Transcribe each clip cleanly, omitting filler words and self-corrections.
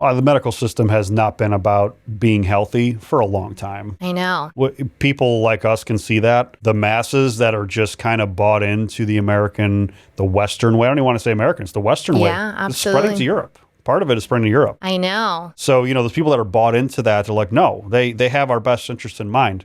The medical system has not been about being healthy for a long time. I know. People like us can see that. The masses that are just kind of bought into the Western way. I don't even want to say American, it's the Western way. Yeah, absolutely. It's spreading to Europe. Part of it is spreading to Europe. I know. So, those people that are bought into that, they're like, no, they have our best interest in mind.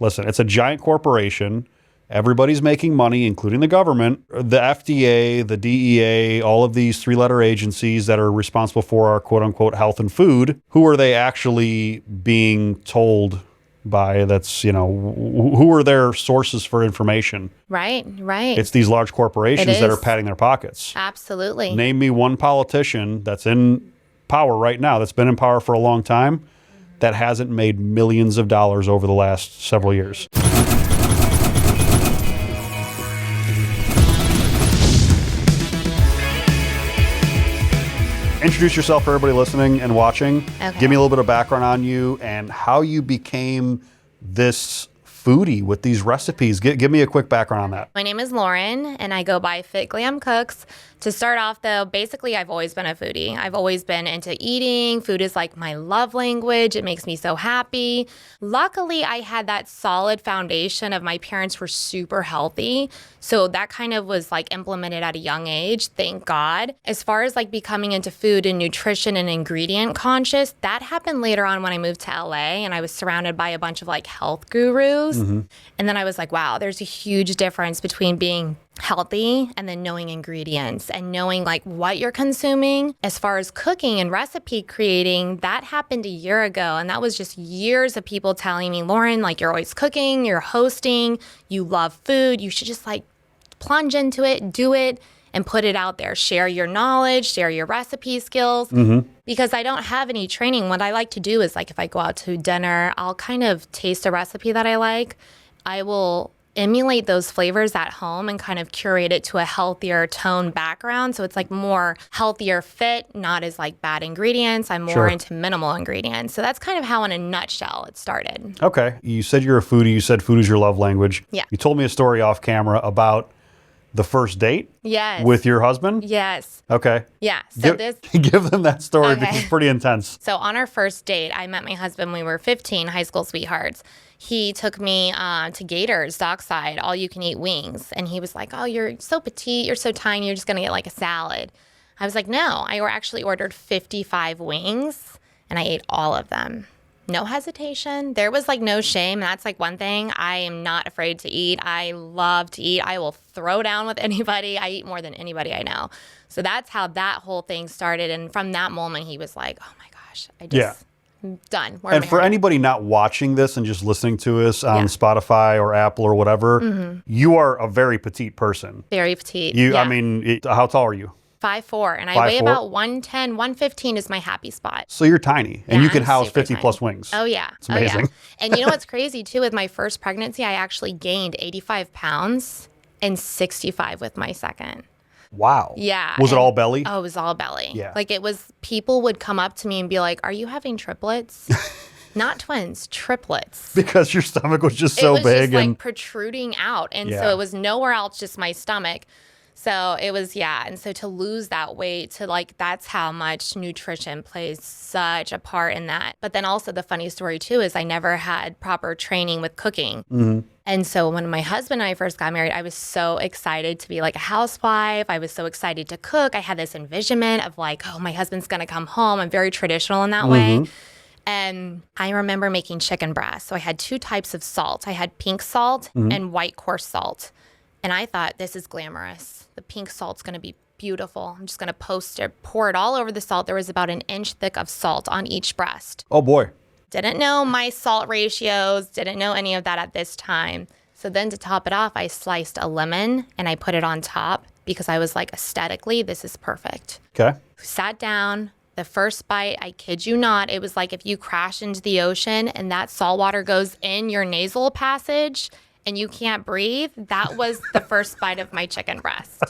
Listen, it's a giant corporation. Everybody's making money, including the government, the FDA, the DEA, all of these three-letter agencies that are responsible for our quote-unquote health and food. Who are they actually being told by? That's, who are their sources for information? Right. It's these large corporations that are padding their pockets. Absolutely. Name me one politician that's in power right now, that's been in power for a long time, that hasn't made millions of dollars over the last several years. Introduce yourself for everybody listening and watching. Okay. Give me a little bit of background on you and how you became this foodie with these recipes. Give me a quick background on that. My name is Lauren, and I go by Fitglamcooks. To start off, though, basically, I've always been a foodie. I've always been into eating. Food is like my love language. It makes me so happy. Luckily, I had that solid foundation of my parents were super healthy. So that kind of was like implemented at a young age, thank God. As far as like becoming into food and nutrition and ingredient conscious, that happened later on when I moved to LA and I was surrounded by a bunch of like health gurus. Mm-hmm. And then I was like, wow, there's a huge difference between being healthy and then knowing ingredients and knowing like what you're consuming. As far as cooking and recipe creating, that happened a year ago. And that was just years of people telling me, Lauren, like you're always cooking, you're hosting, you love food. You should just like plunge into it, do it, and put it out there. Share your knowledge, share your recipe skills. Mm-hmm. Because I don't have any training. What I like to do is like if I go out to dinner, I'll kind of taste a recipe that I like. I will emulate those flavors at home and kind of curate it to a healthier tone background. So it's like more healthier fit, not as like bad ingredients. I'm more into minimal ingredients. So that's kind of how in a nutshell it started. Okay. You said you're a foodie. You said food is your love language. Yeah. You told me a story off camera about the first date. Yes. With your husband? Yes. Okay. Yeah. So give them that story because it's pretty intense. So on our first date, I met my husband when we were 15, high school sweethearts. He took me to Gators, Dockside, all you can eat wings. And he was like, oh, you're so petite, you're so tiny, you're just going to get like a salad. I was like, no, I actually ordered 55 wings and I ate all of them. No hesitation. There was like no shame. That's like one thing. I am not afraid to eat. I love to eat. I will throw down with anybody. I eat more than anybody I know. So that's how that whole thing started. And from that moment, he was like, oh my gosh, done. And for anybody not watching this and just listening to us on Spotify or Apple or whatever, you are a very petite person. Very petite. I mean, how tall are you? 5'4", and I weigh about 110, 115 is my happy spot. So you're tiny, and you can house 50 plus wings. Oh, yeah. It's amazing. Oh, yeah. And you know what's crazy, too? With my first pregnancy, I actually gained 85 pounds and 65 with my second. Wow. Yeah. Was it all belly? Oh, it was all belly. Yeah. Like people would come up to me and be like, are you having triplets? Not twins, triplets. Because your stomach was just so big. It was just like protruding out. And so it was nowhere else, just my stomach. So it was, and so to lose that weight, to like, that's how much nutrition plays such a part in that. But then also the funny story too is I never had proper training with cooking. Mm-hmm. And so when my husband and I first got married, I was so excited to be like a housewife. I was so excited to cook. I had this envisionment of like, oh, my husband's going to come home. I'm very traditional in that way. And I remember making chicken breast. So I had two types of salt. I had pink salt and white coarse salt. And I thought, this is glamorous. The pink salt's going to be beautiful. I'm just going to pour it all over the salt. There was about an inch thick of salt on each breast. Oh, boy. Didn't know my salt ratios, didn't know any of that at this time. So then to top it off, I sliced a lemon and I put it on top because I was like, aesthetically, this is perfect. Okay. Sat down. The first bite, I kid you not, it was like if you crash into the ocean and that salt water goes in your nasal passage and you can't breathe, that was the first bite of my chicken breast.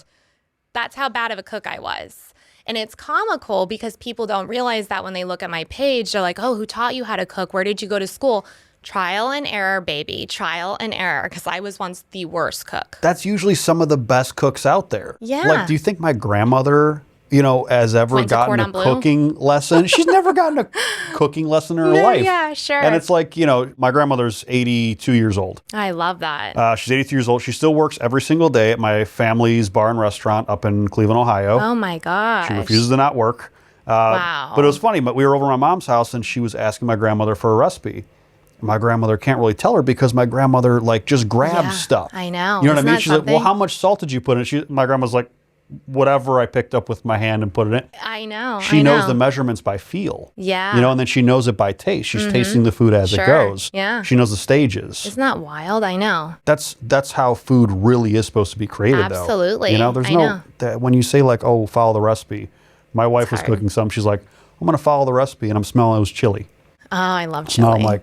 That's how bad of a cook I was. And it's comical because people don't realize that when they look at my page, they're like, oh, who taught you how to cook? Where did you go to school? Trial and error, baby. Trial and error, because I was once the worst cook. That's usually some of the best cooks out there. Yeah. Like, do you think my grandmother has ever Points of gotten a cordon bleu? cooking lesson. She's never gotten a cooking lesson in her life. Yeah, sure. And it's like, my grandmother's 82 years old. I love that. She's 82 years old. She still works every single day at my family's bar and restaurant up in Cleveland, Ohio. Oh my gosh. She refuses to not work. Wow. But it was funny. But we were over at my mom's house, and she was asking my grandmother for a recipe. My grandmother can't really tell her because my grandmother just grabs stuff. I know. You know what I Isn't mean? that She's like, well, something? how much salt did you put in it? My grandma's like, whatever I picked up with my hand and put it in. I know. She knows the measurements by feel. Yeah. And then she knows it by taste. She's tasting the food as it Sure. goes. Yeah. She knows the stages. Isn't that wild? I know. That's how food really is supposed to be created, Absolutely. though. There's I know. that when you say follow the recipe. My wife was cooking some. She's like, I'm going to follow the recipe, and I'm smelling it was chili. Oh, I love No, chili.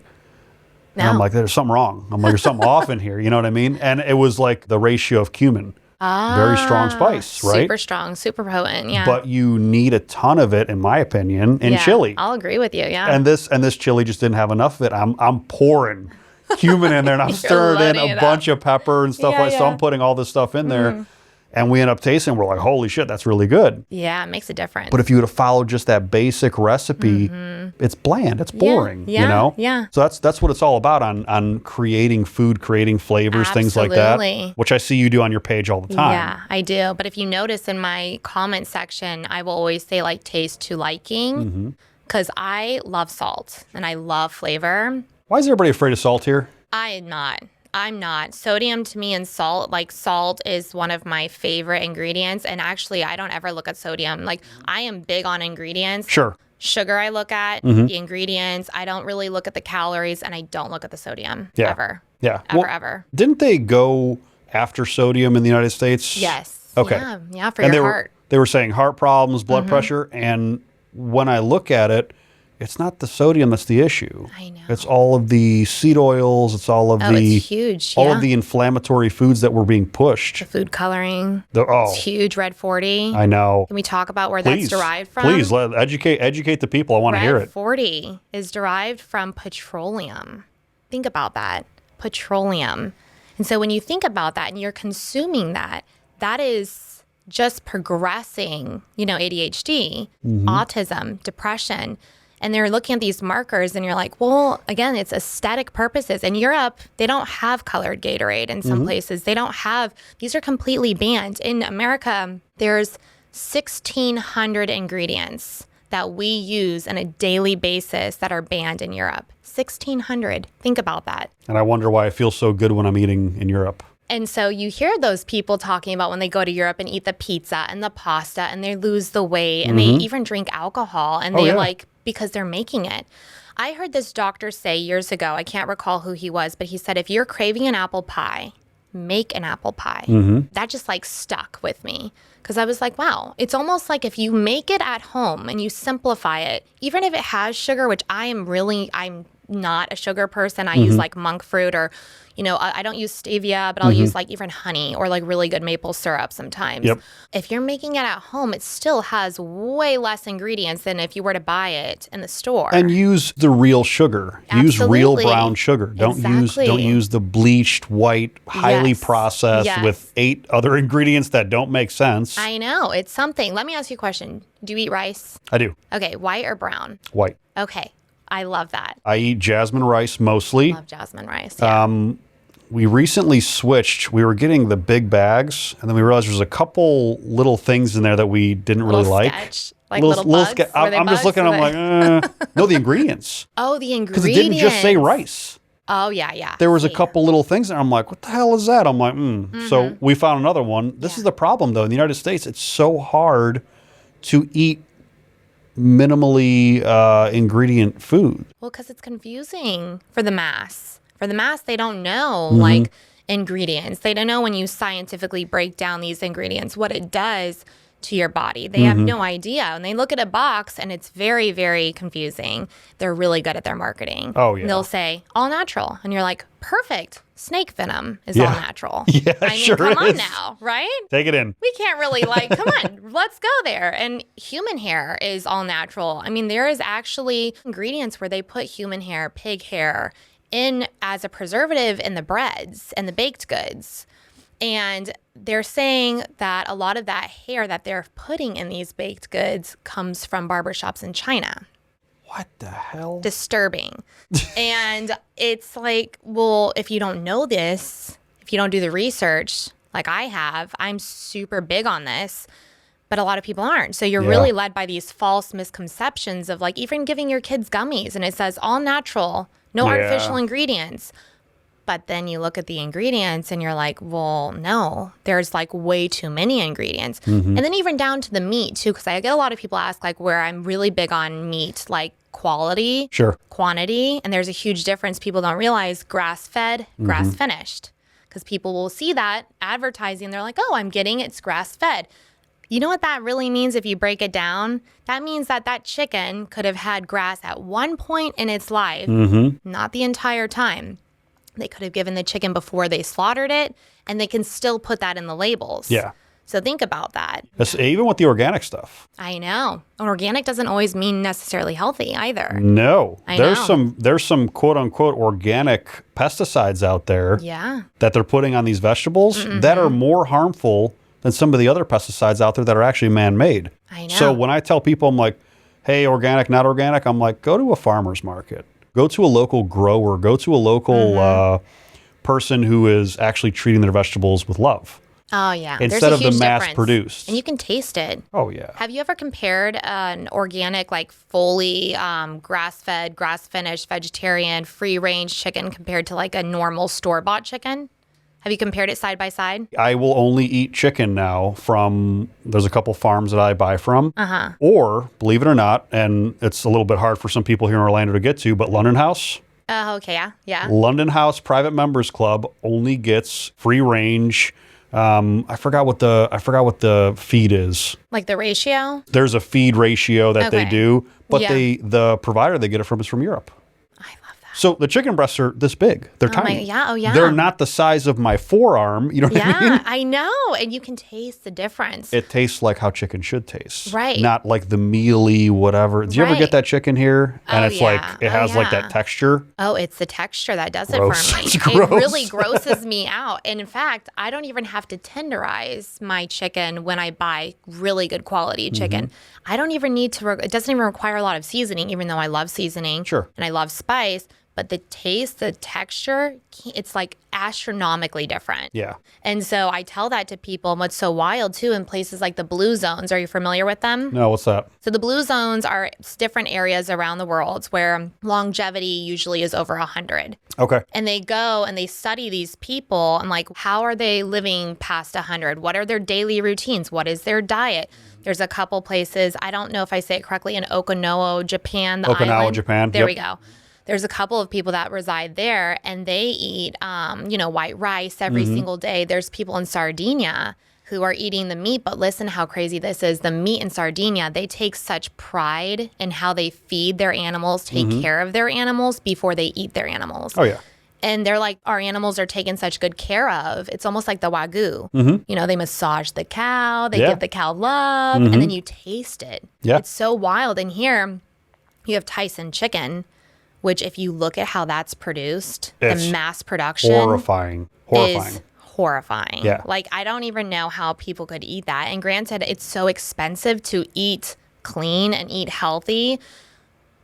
I'm like, there's something wrong. I'm like, there's something off in here. You know what I mean? And it was like the ratio of cumin. Very strong spice, right? Super strong, super potent, yeah. But you need a ton of it, in my opinion, in chili. I'll agree with you, yeah. And this chili just didn't have enough of it. I'm pouring cumin in there, and I'm stirring in loading a it bunch of pepper and stuff so I'm putting all this stuff in there. And we end up tasting, we're like, holy shit, that's really good. Yeah, it makes a difference. But if you would have followed just that basic recipe, it's bland, it's boring, Yeah. So that's what it's all about on creating food, creating flavors, things like that, Absolutely. which I see you do on your page all the time. Yeah, I do. But if you notice in my comment section, I will always say taste to liking because I love salt and I love flavor. Why is everybody afraid of salt here? I'm not. Sodium to me and salt, salt is one of my favorite ingredients. And actually, I don't ever look at sodium. I am big on ingredients. Sure. Sugar, I look at the ingredients. I don't really look at the calories, and I don't look at the sodium ever. Yeah. Ever. Didn't they go after sodium in the United States? Yes. Okay. Yeah, for And your heart. they were saying heart problems, blood pressure, and when I look at it, it's not the sodium that's the issue. I know. It's all of the seed oils. It's all of it's huge. all of the inflammatory foods that were being pushed. The food coloring. Oh, It's huge. Red 40. I know. Can we talk about where Please, that's derived from? please educate the people. I want to hear Red it. 40 is derived from petroleum. Think about that. Petroleum. And so when you think about that and you're consuming that, that is just progressing, ADHD, autism, depression. And they're looking at these markers and you're like, well, again, it's aesthetic purposes. In Europe, they don't have colored Gatorade in some places. They don't have, these are completely banned. In America, there's 1,600 ingredients that we use on a daily basis that are banned in Europe. 1,600. Think about that. And I wonder why I feel so good when I'm eating in Europe. And so you hear those people talking about when they go to Europe and eat the pizza and the pasta and they lose the weight and they even drink alcohol and because they're making it. I heard this doctor say years ago, I can't recall who he was, but he said, if you're craving an apple pie, make an apple pie. That just stuck with me because I was like, wow, it's almost like if you make it at home and you simplify it, even if it has sugar, which I'm not a sugar person. I use monk fruit or, I don't use stevia, but I'll use even honey or really good maple syrup sometimes. Yep. If you're making it at home, it still has way less ingredients than if you were to buy it in the store. And use the real sugar. Use real Absolutely. brown sugar. Don't Exactly. use the bleached white, highly Yes. processed Yes. with 8 other ingredients that don't make sense. I know. It's something. Let me ask you a question. Do you eat rice? I do. Okay. White or brown? White. Okay. I love that. I eat jasmine rice mostly. Love jasmine rice. Yeah. We recently switched. We were getting the big bags, and then we realized there's a couple little things in there that we didn't really like. Sketch. Little bugs? Were they I'm just bugs? looking. I'm like, no, the ingredients. Oh, the Because ingredients. it didn't just say rice. Oh, yeah. There was a See. couple little things, and I'm like, what the hell is that? I'm like, So we found another one. This is the problem, though. In the United States, it's so hard to eat minimally ingredient food. Well, because it's confusing for the mass. For the mass, they don't know ingredients. They don't know when you scientifically break down these ingredients, what it does to your body. They have no idea. And they look at a box and it's very, very confusing. They're really good at their marketing. Oh, yeah. And they'll say all natural. And you're like, perfect. Snake venom is all natural. Yeah, I mean, sure come on is. now, right? Take it in. We can't really come on, let's go there. And human hair is all natural. I mean, there is actually ingredients where they put human hair, pig hair in as a preservative in the breads and the baked goods. And they're saying that a lot of that hair that they're putting in these baked goods comes from barbershops in China. What the hell? Disturbing. And it's like, well, if you don't know this, if you don't do the research like I have, I'm super big on this, but a lot of people aren't. So you're really led by these false misconceptions of like even giving your kids gummies and it says all natural, no artificial ingredients. But then you look at the ingredients and you're like, well, no, there's like way too many ingredients. And then even down to the meat too, because I get a lot of people ask like where I'm really big on meat, like quality, quantity. And there's a huge difference. People don't realize grass-fed, grass-finished. Because people will see that advertising. They're like, oh, I'm getting it's grass-fed. You know what that really means if you break it down? That means that that chicken could have had grass at one point in its life, not the entire time. They could have given the chicken before they slaughtered it, and they can still put that in the labels. Yeah. So think about that. Even with the organic stuff. I know. Organic doesn't always mean necessarily healthy either. No. I there's know. some quote unquote organic pesticides out there that they're putting on these vegetables that are more harmful than some of the other pesticides out there that are actually man-made. I know. So when I tell people, I'm like, hey, organic, not organic, I'm like, go to a farmer's market. Go to a local grower. Go to a local person who is actually treating their vegetables with love. Oh, yeah. Instead of the mass-produced. And you can taste it. Oh, yeah. Have you ever compared an organic, like fully grass-fed, grass-finished, vegetarian, free-range chicken compared to like a normal store-bought chicken? Have you compared it side by side? I will only eat chicken now there's a couple farms that I buy from. Or, believe it or not, and it's a little bit hard for some people here in Orlando to get to, but London House. Okay, yeah. London House Private Members Club only gets free range. I forgot what the feed is. Like the ratio? There's a feed ratio that they do, but the provider they get it from is from Europe. So the chicken breasts are this big. They're tiny. They're not the size of my forearm. You know what I mean? Yeah, I know. And you can taste the difference. It tastes like how chicken should taste. Right. Not like the mealy whatever. Do you ever get that chicken here? And it's like, it has like that texture. Oh, it's the texture that does Gross. it for me. It's gross. It really grosses me out. And in fact, I don't even have to tenderize my chicken when I buy really good quality chicken. I don't even need to, it doesn't even require a lot of seasoning, even though I love seasoning. Sure. And I love spice. But the taste, the texture, it's like astronomically different. Yeah. And so I tell that to people. And what's so wild, too, in places like the blue zones. Are you familiar with them? No, what's that? So the blue zones are different areas around the world where longevity usually is over 100. Okay. And they go and they study these people and like, how are they living past 100? What are their daily routines? What is their diet? There's a couple places, I don't know if I say it correctly, in Okinawa, Japan, island. Japan. There we go. There's a couple of people that reside there and they eat, white rice every single day. There's people in Sardinia who are eating the meat, but listen how crazy this is. The meat in Sardinia, they take such pride in how they feed their animals, take care of their animals before they eat their animals. Oh, yeah. And they're like, our animals are taken such good care of. It's almost like the Wagyu. You know, they massage the cow, they give the cow love, and then you taste it. Yeah. It's so wild. And here you have Tyson chicken, which if you look at how that's produced, the mass production is horrifying. Yeah. Like, I don't even know how people could eat that. And granted, it's so expensive to eat clean and eat healthy.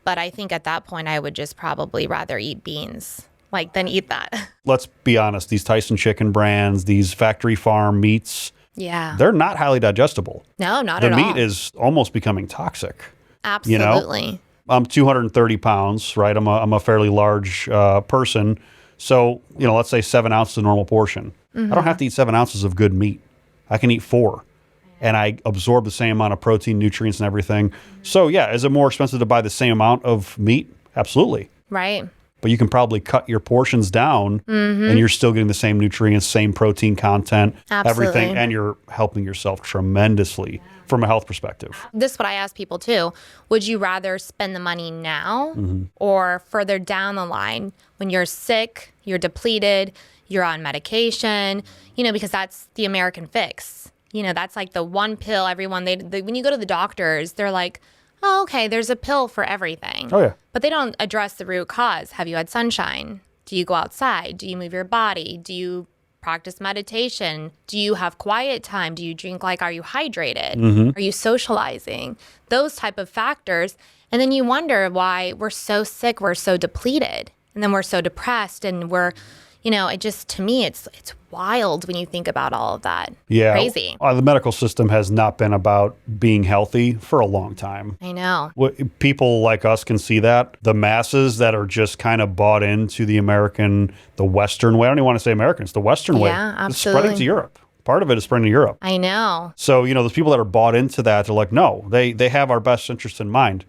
But I think at that point, I would just probably rather eat beans than eat that. Let's be honest. These Tyson chicken brands, these factory farm meats, they're not highly digestible. No, not at all. The meat is almost becoming toxic. Absolutely. You know? I'm 230 pounds, right? I'm a fairly large person. So, let's say 7 ounces a normal portion. I don't have to eat 7 ounces of good meat. I can eat 4. And I absorb the same amount of protein, nutrients, and everything. So, yeah, is it more expensive to buy the same amount of meat? Absolutely. Right. But you can probably cut your portions down and you're still getting the same nutrients, same protein content, everything. And you're helping yourself tremendously from a health perspective. This is what I ask people too. Would you rather spend the money now or further down the line when you're sick, you're depleted, you're on medication, because that's the American fix. That's like the one pill everyone, when you go to the doctors, they're like, oh, okay, there's a pill for everything. Oh, yeah. But they don't address the root cause. Have you had sunshine? Do you go outside? Do you move your body? Do you practice meditation? Do you have quiet time? Do you drink are you hydrated? Are you socializing? Those type of factors. And then you wonder why we're so sick, we're so depleted, and then we're so depressed, and we're, it just, to me, it's wild when you think about all of that. Yeah. Crazy. The medical system has not been about being healthy for a long time. I know. People like us can see that. The masses that are just kind of bought into the Western way. I don't even want to say American. It's the Western way. Yeah, absolutely. It's spreading to Europe. Part of it is spreading to Europe. I know. So, those people that are bought into that, they're like, no, they have our best interest in mind.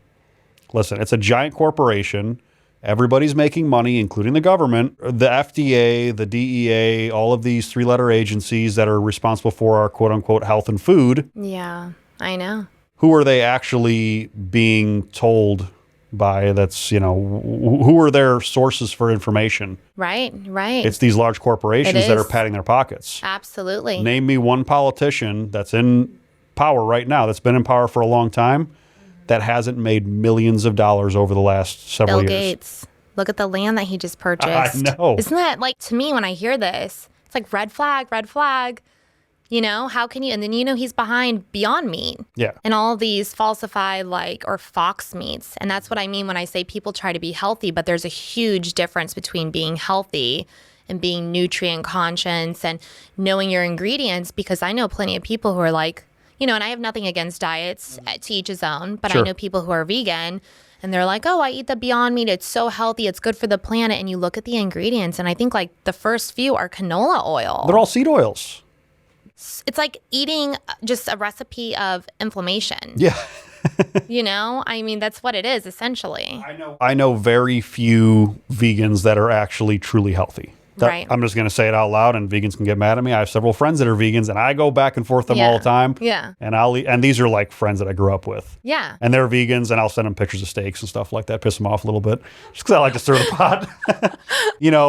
Listen, it's a giant corporation. Everybody's making money, including the government, the FDA, the DEA, all of these three-letter agencies that are responsible for our quote-unquote health and food. Yeah, I know. Who are they actually being told by? That's, who are their sources for information? Right. It's these large corporations that are padding their pockets. Absolutely. Name me one politician that's in power right now, that's been in power for a long time, that hasn't made millions of dollars over the last several years. Bill Gates. Look at the land that he just purchased. I know. Isn't that to me, when I hear this, it's like red flag, red flag. How can you? And then he's behind Beyond Meat. Yeah. And all these falsified or Fox meats. And that's what I mean when I say people try to be healthy, but there's a huge difference between being healthy and being nutrient conscious and knowing your ingredients, because I know plenty of people who are and I have nothing against diets, to each his own, but Sure. I know people who are vegan and they're like, oh, I eat the Beyond Meat. It's so healthy. It's good for the planet. And you look at the ingredients, and I think the first few are canola oil. They're all seed oils. It's like eating just a recipe of inflammation. Yeah. That's what it is, essentially. I know very few vegans that are actually truly healthy. Right. I'm just going to say it out loud, and vegans can get mad at me. I have several friends that are vegans, and I go back and forth them all the time. Yeah. And these are friends that I grew up with. Yeah. And they're vegans, and I'll send them pictures of steaks and stuff like that, piss them off a little bit, just because I like to stir the pot.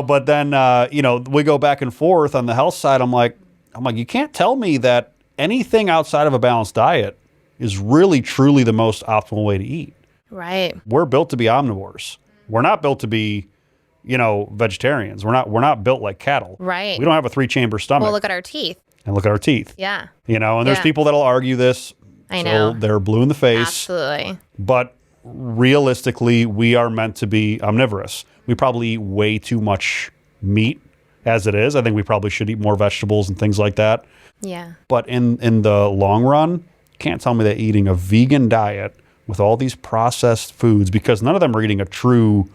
But then, we go back and forth on the health side. I'm like, you can't tell me that anything outside of a balanced diet is really, truly the most optimal way to eat. Right. We're built to be omnivores. We're not built to be vegetarians. We're not built like cattle. Right. We don't have a 3-chamber stomach. Well, look at our teeth. And look at our teeth. Yeah. And there's people that'll argue this. I know. They're blue in the face. Absolutely. But realistically, we are meant to be omnivorous. We probably eat way too much meat as it is. I think we probably should eat more vegetables and things like that. Yeah. But in the long run, you can't tell me that eating a vegan diet with all these processed foods, because none of them are eating a true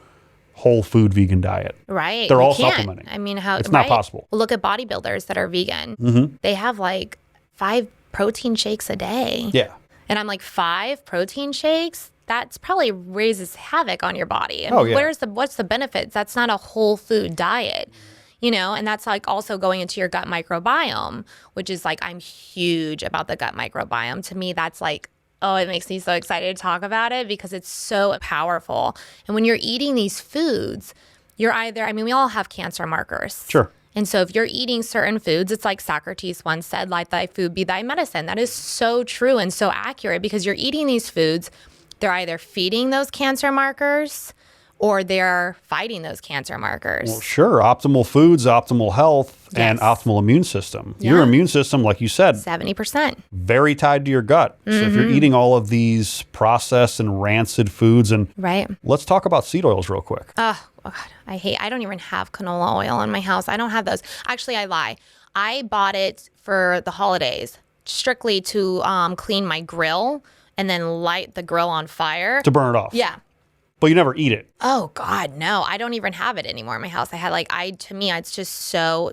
whole food vegan diet. Right. They're You all can't. supplementing. It's not possible. Well, look at bodybuilders that are vegan. Mm-hmm. They have 5 protein shakes a day. Yeah. And I'm 5 protein shakes? That's probably raises havoc on your body. Yeah. What's the benefits? That's not a whole food diet. And that's also going into your gut microbiome, which is I'm huge about the gut microbiome. To me, that's it makes me so excited to talk about it, because it's so powerful. And when you're eating these foods, you're we all have cancer markers. Sure. And so if you're eating certain foods, it's like Socrates once said, let thy food be thy medicine. That is so true and so accurate, because you're eating these foods, they're either feeding those cancer markers or they're fighting those cancer markers. Well, sure. Optimal foods, optimal health, and optimal immune system. Yeah. Your immune system, like you said, 70%. very tied to your gut. Mm-hmm. So if you're eating all of these processed and rancid foods, and right. Let's talk about seed oils real quick. Oh, God. I don't even have canola oil in my house. I don't have those. Actually, I lie. I bought it for the holidays, strictly to clean my grill and then light the grill on fire. To burn it off. Yeah. But you never eat it. Oh God, no. I don't even have it anymore in my house. I had to me, it's just so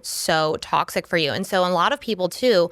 toxic for you. And so a lot of people too,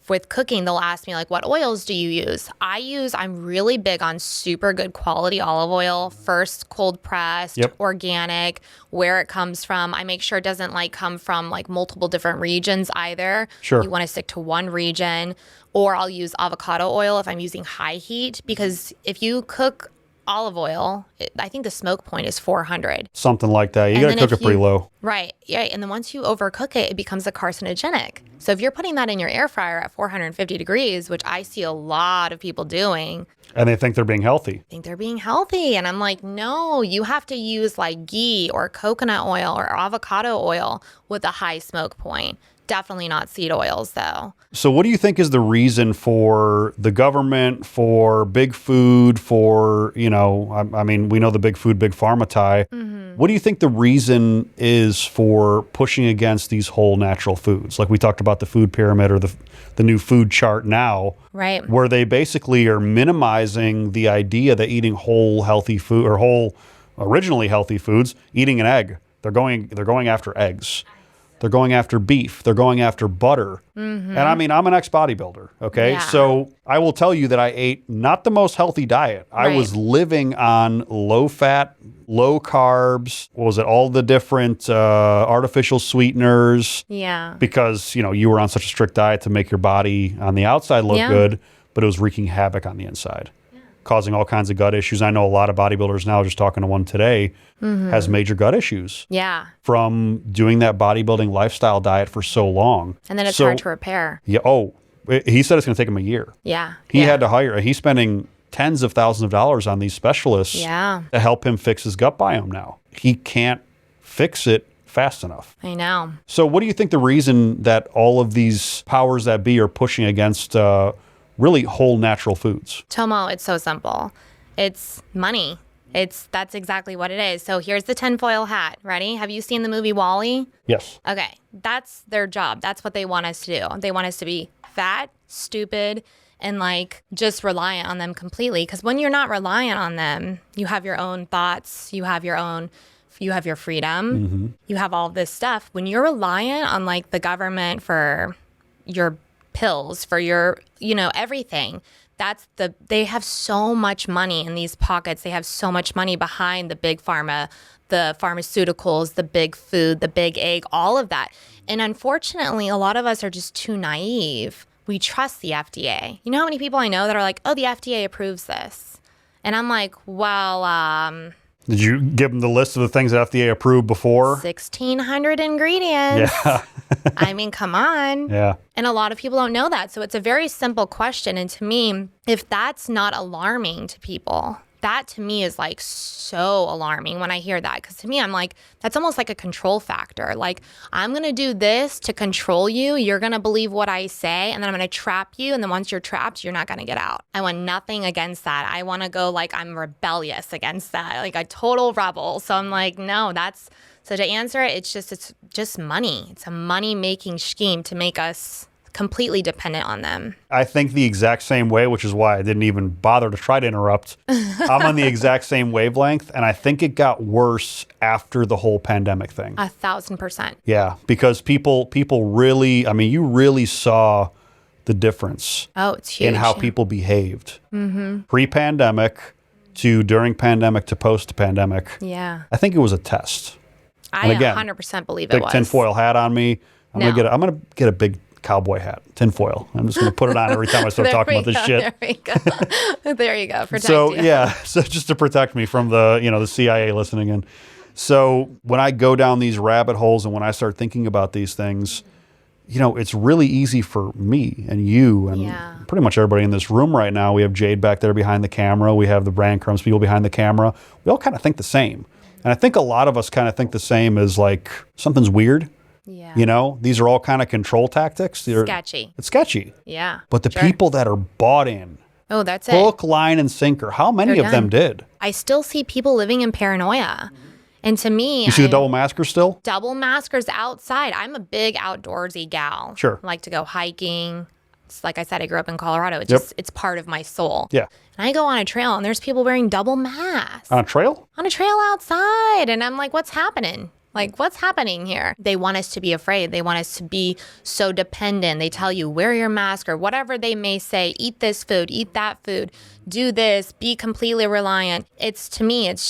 with cooking, they'll ask me what oils do you use? I'm really big on super good quality olive oil, first cold pressed, organic, where it comes from. I make sure it doesn't come from multiple different regions either. Sure. You want to stick to one region, or I'll use avocado oil if I'm using high heat, because if you cook olive oil, I think the smoke point is 400. Something like that. You got to cook it pretty low. Right. Yeah. And then once you overcook it, it becomes a carcinogenic. So if you're putting that in your air fryer at 450 degrees, which I see a lot of people doing. And they think they're being healthy. And I'm like, no, you have to use ghee or coconut oil or avocado oil with a high smoke point. Definitely not seed oils, though. So what do you think is the reason for the government, for big food, for, you know, I mean, we know the big food, big pharma tie. What do you think the reason is for pushing against these whole natural foods? Like we talked about the food pyramid or the new food chart now, Right. where they basically are minimizing the idea that eating whole healthy food or whole originally healthy foods, eating an egg. They're going after eggs. They're going after beef. They're going after butter. And I mean, I'm an ex-bodybuilder, okay? Yeah. So I will tell you that I ate not the most healthy diet. I Right. was living on low-fat, low-carbs, what was it, all the different artificial sweeteners. Yeah. Because, you know, you were on such a strict diet to make your body on the outside look Yeah. good, but it was wreaking havoc on the inside. Causing all kinds of gut issues. I know a lot of bodybuilders now, just talking to one today, has major gut issues Yeah. from doing that bodybuilding lifestyle diet for so long. And then it's hard to repair. Yeah. Oh, he said it's going to take him a year. Yeah. He yeah. had to hire, he's spending tens of thousands of dollars on these specialists Yeah. to help him fix his gut biome now. He can't fix it fast enough. I know. So what do you think the reason that all of these powers that be are pushing against really whole natural foods? Tomo, it's so simple. It's money. That's exactly what it is. So here's the tinfoil hat. Ready? Have you seen the movie WALL-E? Yes. Okay. That's their job. That's what they want us to do. They want us to be fat, stupid, and like just reliant on them completely. Because when you're not reliant on them, you have your own thoughts, you have your freedom, you have all this stuff. When you're reliant on like the government for your pills, for your, you know, everything, they have so much money in these pockets. They have so much money behind the big pharma, the pharmaceuticals, the big food, the big egg, all of that. And unfortunately, a lot of us are just too naive. We trust the FDA. You know how many people I know that are like, oh, the FDA approves this. And I'm like, well, Did you give them the list of the things that FDA approved before? 1,600 ingredients. Yeah. I mean, come on. Yeah. And a lot of people don't know that. So it's a very simple question. And to me, if that's not alarming to people, that to me is like so alarming when I hear that. Because to me, I'm like, that's almost like a control factor. Like, I'm going to do this to control you. You're going to believe what I say. And then I'm going to trap you. And then once you're trapped, you're not going to get out. I want nothing against that. I want to go like I'm rebellious against that, like a total rebel. So I'm like, no, that's... So to answer it, it's just money. It's a money-making scheme to make us completely dependent on them. I think the exact same way, which is why I didn't even bother to try to interrupt. I'm on the exact same wavelength, and I think it got worse after the whole pandemic thing. 1,000%. Yeah, because people really, I mean, you really saw the difference Oh, it's huge. in how people behaved. Pre-pandemic to during pandemic to post-pandemic. Yeah. I think it was a test. I And again, 100% believe it Big was. tinfoil hat on me. I'm No. gonna get a big cowboy hat, tinfoil. I'm just gonna put it on every time I start There talking we about this go, shit. There we go. There you go. Protect So you. yeah, so just to protect me from the CIA listening in. So when I go down these rabbit holes and when I start thinking about these things, you know, it's really easy for me and you and Yeah. pretty much everybody in this room right now. We have Jade back there behind the camera. We have the Brand Crumbs people behind the camera. We all kind of think the same. And I think a lot of us kind of think the same as like something's weird. Yeah. You know, these are all kind of control tactics. Sketchy. It's sketchy. Yeah. But the Sure. people that are bought in, Oh, that's it. hook, line, and sinker, how many They're of them done. did? I still see people living in paranoia. And to me, You see the double masker still? double maskers outside. I'm a big outdoorsy gal. Sure. I like to go hiking. It's like I said, I grew up in Colorado. It's Yep. just, it's part of my soul. Yeah. And I go on a trail and there's people wearing double masks On a trail? on a trail outside. And I'm like, what's happening? Like, what's happening here? They want us to be afraid. They want us to be so dependent. They tell you, wear your mask or whatever they may say. Eat this food, eat that food, do this, be completely reliant. To me, it's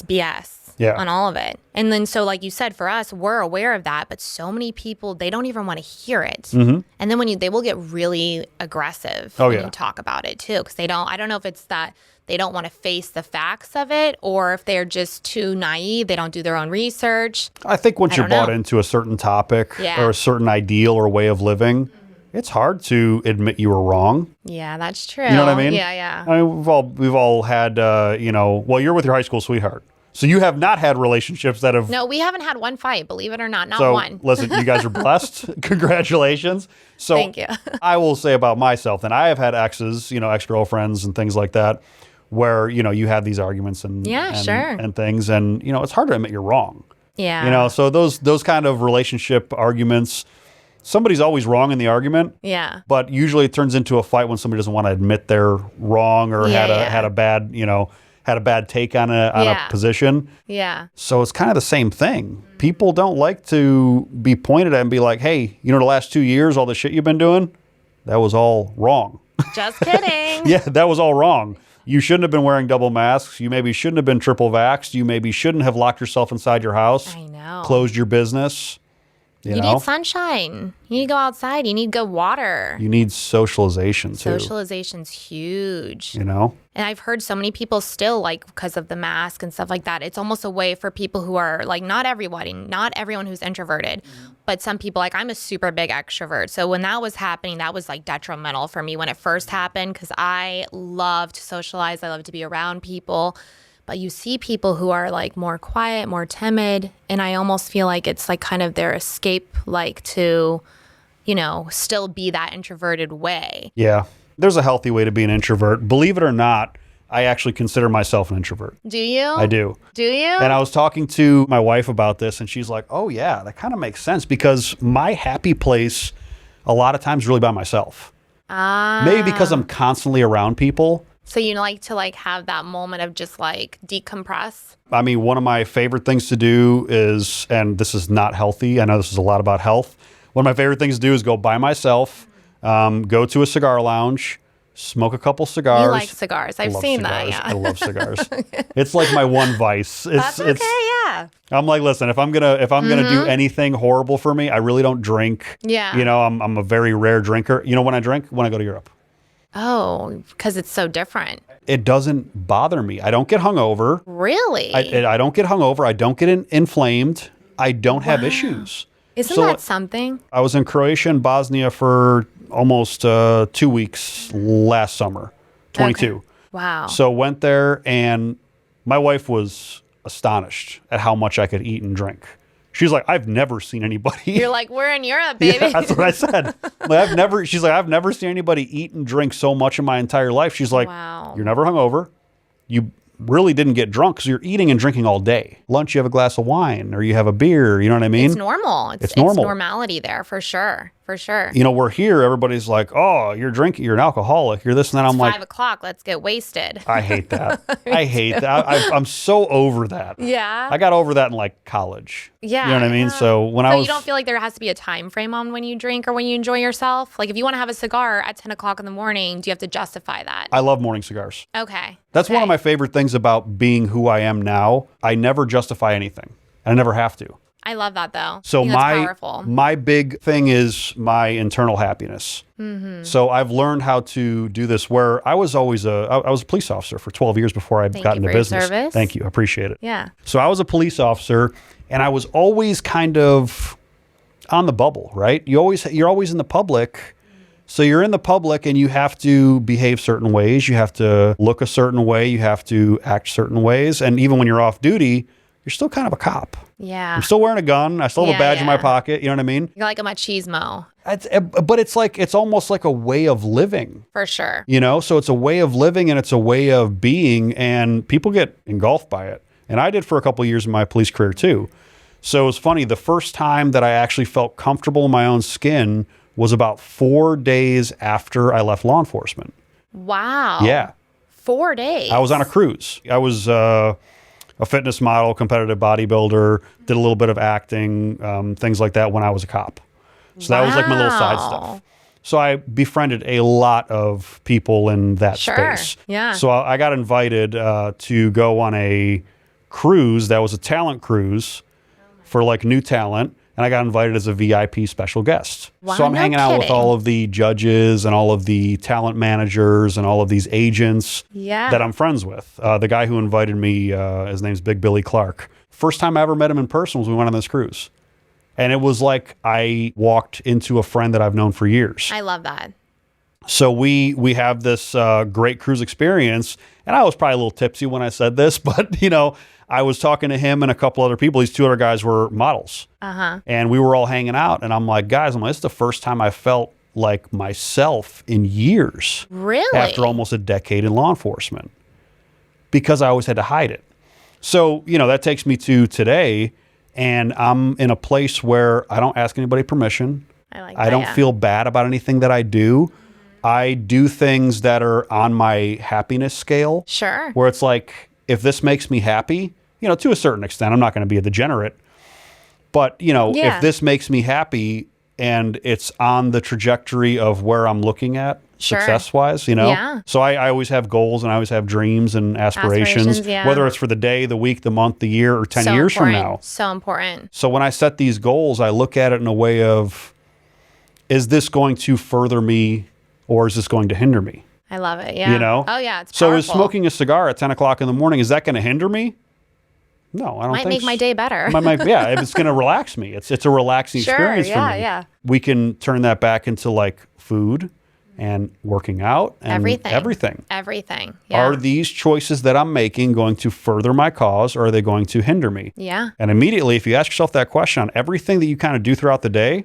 BS. Yeah. On all of it. And then, so like you said, for us, we're aware of that, but so many people, they don't even want to hear it. And then they will get really aggressive when yeah. you talk about it too. Because I don't know if it's that they don't want to face the facts of it or if they're just too naive, they don't do their own research. I think once I you're don't bought know. into a certain topic Yeah. or a certain ideal or way of living, it's hard to admit you were wrong. Yeah, that's true. You know what I mean? Yeah, yeah. I mean, we've all had, well, you're with your high school sweetheart. So you have not had relationships that have... No, we haven't had one fight, believe it or not. Not So one. listen, you guys are blessed. Congratulations. So Thank you. I will say about myself, and I have had exes, ex-girlfriends and things like that, where, you have these arguments and things, and, it's hard to admit you're wrong. Yeah. So those kind of relationship arguments, somebody's always wrong in the argument. Yeah. But usually it turns into a fight when somebody doesn't want to admit they're wrong or had a bad, had a bad take on a position. Yeah. So it's kind of the same thing. People don't like to be pointed at and be like, hey, the last 2 years, all the shit you've been doing, that was all wrong. Just kidding. Yeah, that was all wrong. You shouldn't have been wearing double masks. You maybe shouldn't have been triple vaxxed. You maybe shouldn't have locked yourself inside your house. I know. Closed your business. You need sunshine. You need to go outside. You need good water. You need socialization too. Socialization's huge. And I've heard so many people still, because of the mask and stuff like that, it's almost a way for people who are, not everyone who's introverted, but some people, I'm a super big extrovert. So when that was happening, that was, detrimental for me when it first happened because I love to socialize. I love to be around people. But you see people who are more quiet, more timid, and I almost feel like it's kind of their escape, to, still be that introverted way. Yeah. There's a healthy way to be an introvert. Believe it or not, I actually consider myself an introvert. Do you? I do. Do you? And I was talking to my wife about this, and she's like, oh, yeah, that kind of makes sense because my happy place a lot of times is really by myself. Maybe because I'm constantly around people. So you like to have that moment of just decompress? I mean, one of my favorite things to do is, and this is not healthy, I know this is a lot about health. One of my favorite things to do is go by myself, go to a cigar lounge, smoke a couple cigars. You like cigars. I've seen that, yeah. I love cigars. It's like my one vice. That's okay, yeah. I'm like, listen, if I'm gonna do anything horrible for me, I really don't drink. Yeah. I'm a very rare drinker. When I drink? When I go to Europe. Oh, because it's so different. It doesn't bother me. I don't get hungover. Really? I don't get hungover. I don't get inflamed. I don't have issues. Isn't that something? I was in Croatia and Bosnia for almost 2 weeks last summer, 22. Okay. Wow. So went there and my wife was astonished at how much I could eat and drink. She's like, I've never seen anybody. You're like, we're in Europe, baby. Yeah, that's what I said. She's like, I've never seen anybody eat and drink so much in my entire life. She's like, wow. You're never hungover. You really didn't get drunk because you're eating and drinking all day. Lunch, you have a glass of wine or you have a beer. You know what I mean? It's normal. It's normal. It's normality there for sure. For sure. We're here. Everybody's like, oh, you're drinking. You're an alcoholic. You're this and that. I'm like, 5 o'clock. Let's get wasted. I hate that. I hate that. I'm so over that. Yeah. I got over that in college. Yeah. You know what I mean? Yeah. So you don't feel like there has to be a time frame on when you drink or when you enjoy yourself? If you want to have a cigar at 10 o'clock in the morning, do you have to justify that? I love morning cigars. Okay. That's one of my favorite things about being who I am now. I never justify anything. And I never have to. I love that though. So that's powerful. my big thing is my internal happiness. Mm-hmm. So I've learned how to do this where I was always I was a police officer for 12 years before I got into business. Service. Thank you. I appreciate it. Yeah. So I was a police officer and I was always kind of on the bubble, right? You're always in the public. So you're in the public and you have to behave certain ways. You have to look a certain way. You have to act certain ways. And even when you're off duty, you're still kind of a cop. Yeah. I'm still wearing a gun. I still have a badge in my pocket. You know what I mean? You're like a machismo. But it's almost like a way of living. For sure. So it's a way of living and it's a way of being, and people get engulfed by it. And I did for a couple of years in my police career too. So it was funny. The first time that I actually felt comfortable in my own skin was about 4 days after I left law enforcement. Wow. Yeah. 4 days. I was on a cruise. I was a fitness model, competitive bodybuilder, did a little bit of acting, things like that when I was a cop. So that was like my little side stuff. So I befriended a lot of people in that space. Yeah. So I got invited to go on a cruise that was a talent cruise for new talent. And I got invited as a VIP special guest. Wow, so I'm hanging out with all of the judges and all of the talent managers and all of these agents that I'm friends with. The guy who invited me, his name's Big Billy Clark. First time I ever met him in person was when we went on this cruise. And it was like I walked into a friend that I've known for years. I love that. So we have this great cruise experience. And I was probably a little tipsy when I said this, but, I was talking to him and a couple other people. These 2 other guys were models. And we were all hanging out. And I'm like, guys, this is the first time I felt like myself in years. Really? After almost a decade in law enforcement. Because I always had to hide it. So, that takes me to today. And I'm in a place where I don't ask anybody permission. I don't feel bad about anything that I do. I do things that are on my happiness scale. Sure. Where it's like, if this makes me happy, to a certain extent, I'm not going to be a degenerate. But, if this makes me happy and it's on the trajectory of where I'm looking at success-wise, Yeah. So I always have goals and I always have dreams and aspirations, whether it's for the day, the week, the month, the year, or 10 years from now. So important. So when I set these goals, I look at it in a way of, is this going to further me or is this going to hinder me? I love it. Yeah. Oh, yeah. It's powerful. So is smoking a cigar at 10 o'clock in the morning, is that going to hinder me? No, I don't Might think make my day better. If it's going to relax me. It's a relaxing experience for me. Yeah. We can turn that back into like food and working out and everything. Yeah. Are these choices that I'm making going to further my cause or are they going to hinder me? Yeah. And immediately, if you ask yourself that question on everything that you kind of do throughout the day,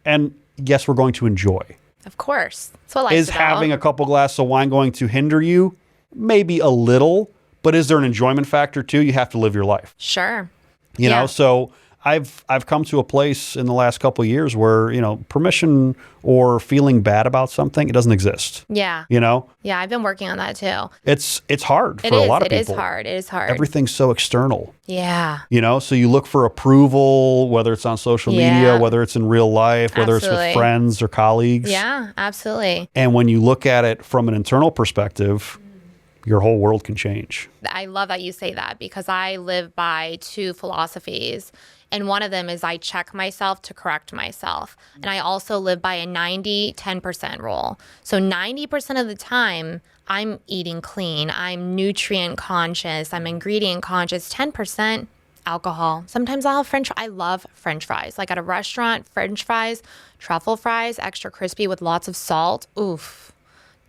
and yes, we're going to enjoy. Of course. That's what life's Is about. having a couple glasses of wine going to hinder you? Maybe a little, but is there an enjoyment factor too? You have to live your life. Sure. You know, so I've come to a place in the last couple of years where, permission or feeling bad about something, it doesn't exist. Yeah. Yeah, I've been working on that too. It's hard for a lot of people. It is hard. It is hard. Everything's so external. Yeah. So you look for approval, whether it's on social media, whether it's in real life, whether it's with friends or colleagues. Yeah, absolutely. And when you look at it from an internal perspective, your whole world can change. I love that you say that because I live by 2 philosophies. And one of them is I check myself to correct myself. And I also live by a 90-10% rule. So 90% of the time, I'm eating clean. I'm nutrient conscious. I'm ingredient conscious. 10% alcohol. Sometimes I'll have French. I love French fries. Like at a restaurant, French fries, truffle fries, extra crispy with lots of salt. Oof.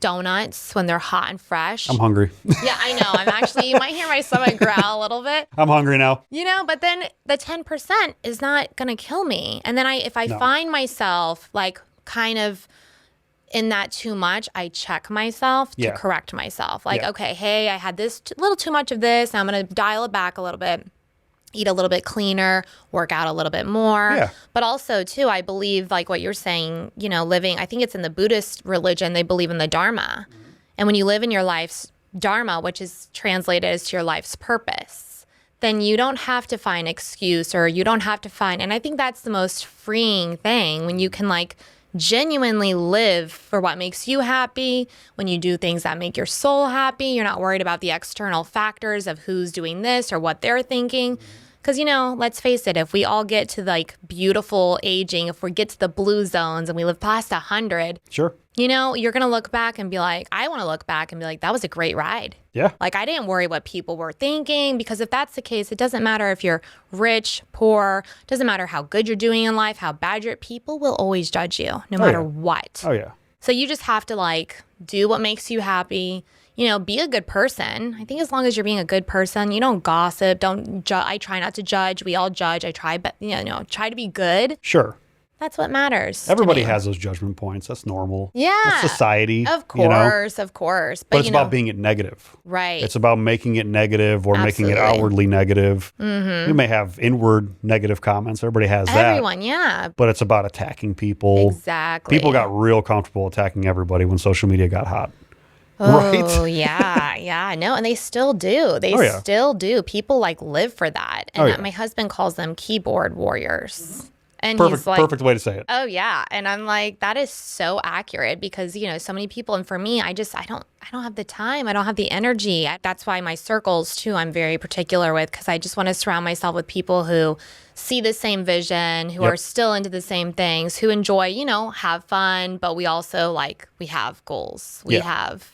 Donuts when they're hot and fresh. I'm hungry. Yeah, I know. I'm actually, you might hear my stomach growl a little bit. I'm hungry now. But then the 10% is not going to kill me. And then if I find myself like kind of in that too much, I check myself to correct myself. Like, okay, hey, I had this little too much of this. I'm going to dial it back a little bit. Eat a little bit cleaner, work out a little bit more. Yeah. But also, too, I believe, like what you're saying, living, I think it's in the Buddhist religion, they believe in the Dharma. And when you live in your life's Dharma, which is translated as to your life's purpose, then you don't have to find excuse or you don't have to find, and I think that's the most freeing thing when you can like genuinely live for what makes you happy, when you do things that make your soul happy. You're not worried about the external factors of who's doing this or what they're thinking. Because, let's face it, if we all get to like beautiful aging, if we get to the blue zones and we live past 100, sure. You're going to look back and be like, I want to look back and be like, that was a great ride. Yeah. Like I didn't worry what people were thinking, because if that's the case, it doesn't matter if you're rich, poor, doesn't matter how good you're doing in life, how bad people will always judge you no matter what. Oh, yeah. So you just have to like do what makes you happy. Be a good person. I think as long as you're being a good person, you don't gossip, don't judge. I try not to judge. We all judge. I try, but try to be good. Sure. That's what matters. Everybody has those judgment points. That's normal. Yeah. That's society. Of course, of course. But it's about being it negative. Right. It's about making it negative or making it outwardly negative. Mm-hmm. You may have inward negative comments. Everybody has that. Everyone, yeah. But it's about attacking people. Exactly. People got real comfortable attacking everybody when social media got hot. Oh, right? yeah. No, and they still do. They still do. People like live for that. And my husband calls them keyboard warriors. And he's like, perfect way to say it. Oh, yeah. And I'm like, that is so accurate because, so many people. And for me, I don't have the time. I don't have the energy. That's why my circles, too, I'm very particular with, because I just want to surround myself with people who see the same vision, who are still into the same things, who enjoy, have fun. But we also we have goals. We have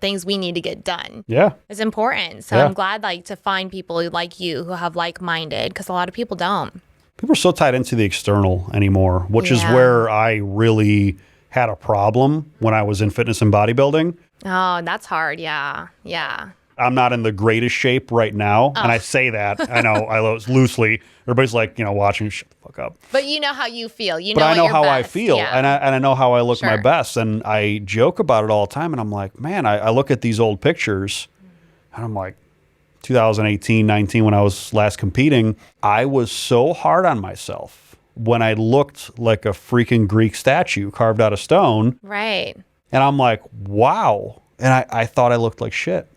things we need to get done. Yeah. It's important. So I'm glad to find people like you who have like-minded, because a lot of people don't. People are so tied into the external anymore, which is where I really had a problem when I was in fitness and bodybuilding. Oh, that's hard. Yeah. Yeah. I'm not in the greatest shape right now. And I say that, I know, I loosely. Everybody's like, watching, shut the fuck up. But you know how you feel. But I know how I best. feel, Yeah. and I know how I look my Sure. best. And I joke about it all the time. And I'm like, man, I look at these old pictures, and I'm like, 2018, 19, when I was last competing, I was so hard on myself when I looked like a freaking Greek statue carved out of stone. Right. And I'm like, wow. And I thought I looked like shit.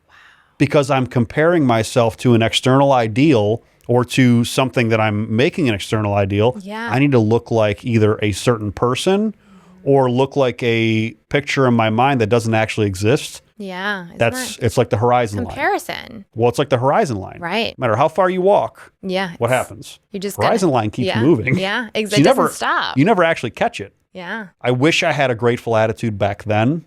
Wow. Because I'm comparing myself to an external ideal or to something that I'm making an external ideal. Yeah. I need to look like either a certain person or look like a picture in my mind that doesn't actually exist. Yeah. It's like the horizon line. Comparison. Well, it's like the horizon line. Right. No matter how far you walk, Yeah. what happens? You just horizon line keeps yeah, moving. Yeah. So Exactly. It doesn't stop. You never actually catch it. Yeah. I wish I had a grateful attitude back then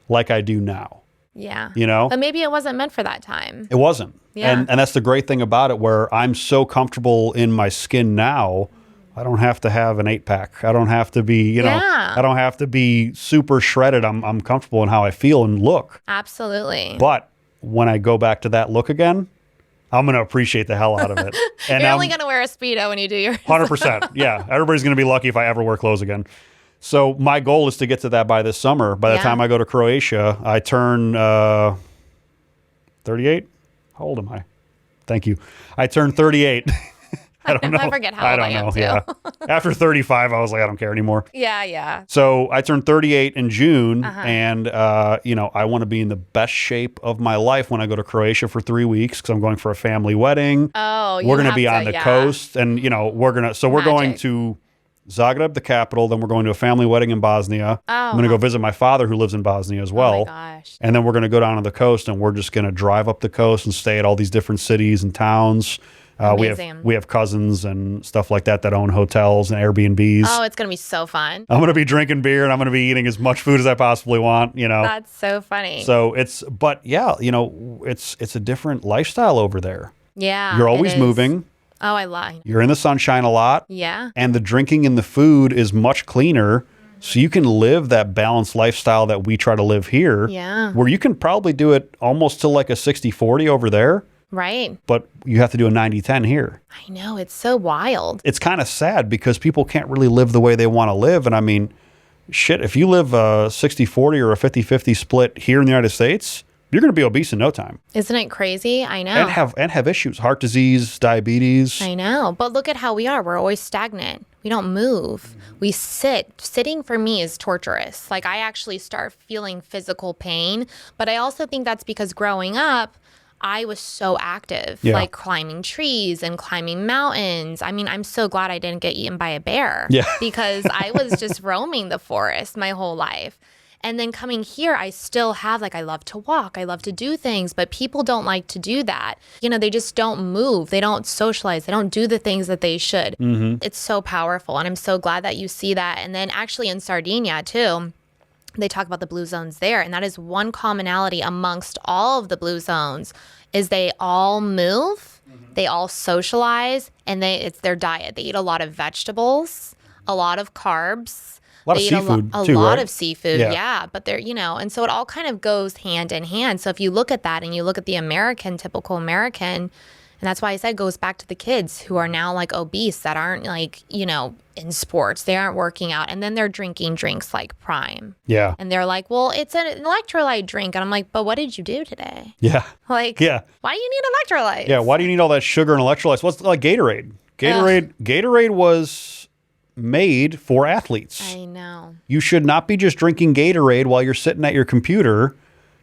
like I do now. Yeah. But maybe it wasn't meant for that time. It wasn't. Yeah. And that's the great thing about it, where I'm so comfortable in my skin now, I don't have to have an 8-pack. I don't have to be, I don't have to be super shredded. I'm comfortable in how I feel and look. Absolutely. But when I go back to that look again, I'm going to appreciate the hell out of it. And You're only going to wear a Speedo when you do yours. 100%. Yeah. Everybody's going to be lucky if I ever wear clothes again. So my goal is to get to that by this summer. By the time I go to Croatia, I turn 38. How old am I? Thank you. I turned 38. I don't know. I forget how old I am, too. Yeah. After 35, I was like, I don't care anymore. Yeah. So I turned 38 in June, and I want to be in the best shape of my life when I go to Croatia for 3 weeks, because I'm going for a family wedding. Oh, we're going to be on the coast, and we're going to Zagreb, the capital. Then we're going to a family wedding in Bosnia. Oh, I'm going to go visit my father, who lives in Bosnia as well. Oh my gosh. And then we're going to go down to the coast, and we're just going to drive up the coast and stay at all these different cities and towns. We have cousins and stuff like that own hotels and Airbnbs. Oh, it's going to be so fun. I'm going to be drinking beer, and I'm going to be eating as much food as I possibly want, That's so funny. So it's a different lifestyle over there. Yeah. You're always moving. Oh, I lie. You're in the sunshine a lot. Yeah. And the drinking and the food is much cleaner. So you can live that balanced lifestyle that we try to live here. Yeah. Where you can probably do it almost to like a 60-40 over there. Right. But you have to do a 90-10 here. I know. It's so wild. It's kind of sad because people can't really live the way they want to live. And I mean, shit, if you live a 60-40 or a 50-50 split here in the United States, you're going to be obese in no time. Isn't it crazy? I know. And have issues, heart disease, diabetes. I know. But look at how we are. We're always stagnant. We don't move. We sit. Sitting for me is torturous. Like, I actually start feeling physical pain. But I also think that's because growing up, I was so active, like climbing trees and climbing mountains. I mean, I'm so glad I didn't get eaten by a bear because I was just roaming the forest my whole life. And then coming here, I still have, I love to walk. I love to do things, but people don't like to do that. They just don't move. They don't socialize. They don't do the things that they should. Mm-hmm. It's so powerful. And I'm so glad that you see that. And then actually in Sardinia too, they talk about the blue zones there. And that is one commonality amongst all of the blue zones is they all move, they all socialize, and it's their diet. They eat a lot of vegetables, a lot of carbs. A lot of seafood, a too, lot right? of seafood, yeah. But they're, and so it all kind of goes hand in hand. So if you look at that and you look at the typical American, and that's why I said it goes back to the kids who are now obese that aren't in sports. They aren't working out. And then they're drinking drinks like Prime. Yeah. And they're like, well, it's an electrolyte drink. And I'm like, but what did you do today? Yeah. Why do you need electrolytes? Yeah. Why do you need all that sugar and electrolytes? What's like Gatorade? Gatorade was made for athletes. I know. You should not be just drinking Gatorade while you're sitting at your computer.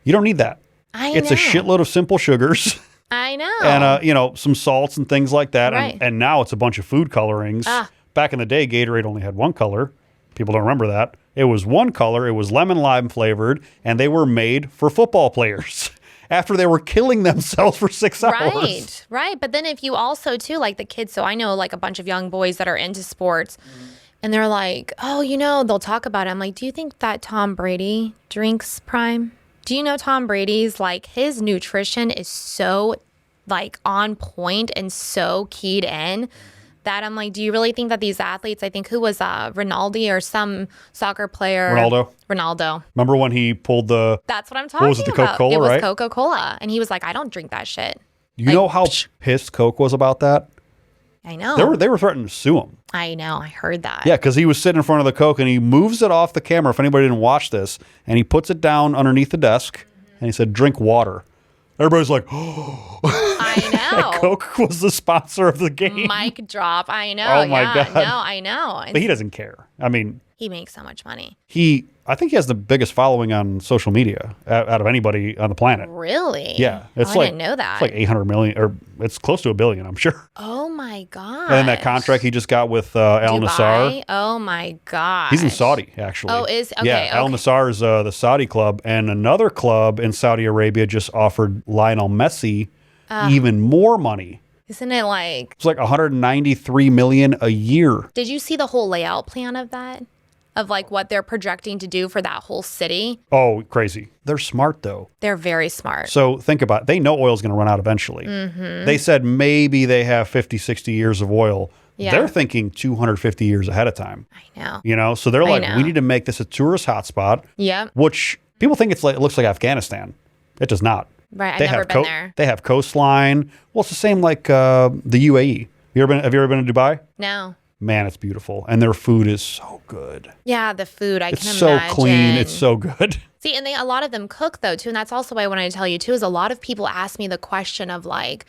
You don't need that. It's a shitload of simple sugars. I know. And, some salts and things like that. Right. And now it's a bunch of food colorings. Back in the day, Gatorade only had one color. People don't remember that. It was one color. It was lemon lime flavored, and they were made for football players after they were killing themselves for 6 hours. Right. But then if you also, too, like the kids, so I know a bunch of young boys that are into sports, and they're like, oh, they'll talk about it. I'm like, do you think that Tom Brady drinks Prime? Do you know Tom Brady's, his nutrition is so, on point and so keyed in That I'm like, do you really think that these athletes, I think who was Ronaldo or some soccer player? Ronaldo. Remember when he pulled the... That's what I'm talking about. Was it, the Coca-Cola, It was right? Coca-Cola. And he was like, I don't drink that shit. You know how pissed Coke was about that? I know. They were threatening to sue him. I know. I heard that. Yeah, because he was sitting in front of the Coke and he moves it off the camera, if anybody didn't watch this, and he puts it down underneath the desk and he said, drink water. Everybody's like, oh. I know. Coke was the sponsor of the game. Mic drop. I know. Oh, my God. No, I know. But he doesn't care. I mean, he makes so much money. I think he has the biggest following on social media out of anybody on the planet. Really? Yeah. I didn't know that. It's like 800 million, or it's close to $1 billion, I'm sure. Oh, my God. And then that contract he just got with Al Nassr. Oh, my God. He's in Saudi, actually. Oh, okay. Yeah, Al Nassr is the Saudi club, and another club in Saudi Arabia just offered Lionel Messi even more money. Isn't it like... It's like $193 million a year. Did you see the whole layout plan of that? Of like what they're projecting to do for that whole city? Oh, crazy. They're smart, though. They're very smart. So think about it. They know oil's going to run out eventually. Mm-hmm. They said maybe they have 50, 60 years of oil. Yeah. They're thinking 250 years ahead of time. I know. You know, so they're like, we need to make this a tourist hotspot. Yeah. Which people think it looks like Afghanistan. It does not. Right. I've never been there. They have coastline. Well, it's the same like the UAE. Have you ever been to Dubai? No. Man, it's beautiful. And their food is so good. Yeah, the food, I can imagine. It's so clean. It's so good. See, and a lot of them cook, though, too. And that's also why I wanted to tell you, too, is a lot of people ask me the question of, like,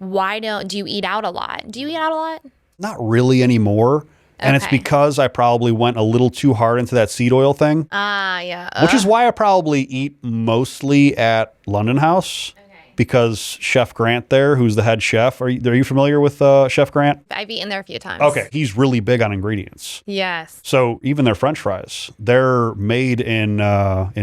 do you eat out a lot? Do you eat out a lot? Not really anymore. And it's because I probably went a little too hard into that seed oil thing. Yeah. Which is why I probably eat mostly at London House. Because Chef Grant there, who's the head chef, are you familiar with Chef Grant? I've eaten there a few times. Okay. He's really big on ingredients. Yes. So even their French fries, they're made in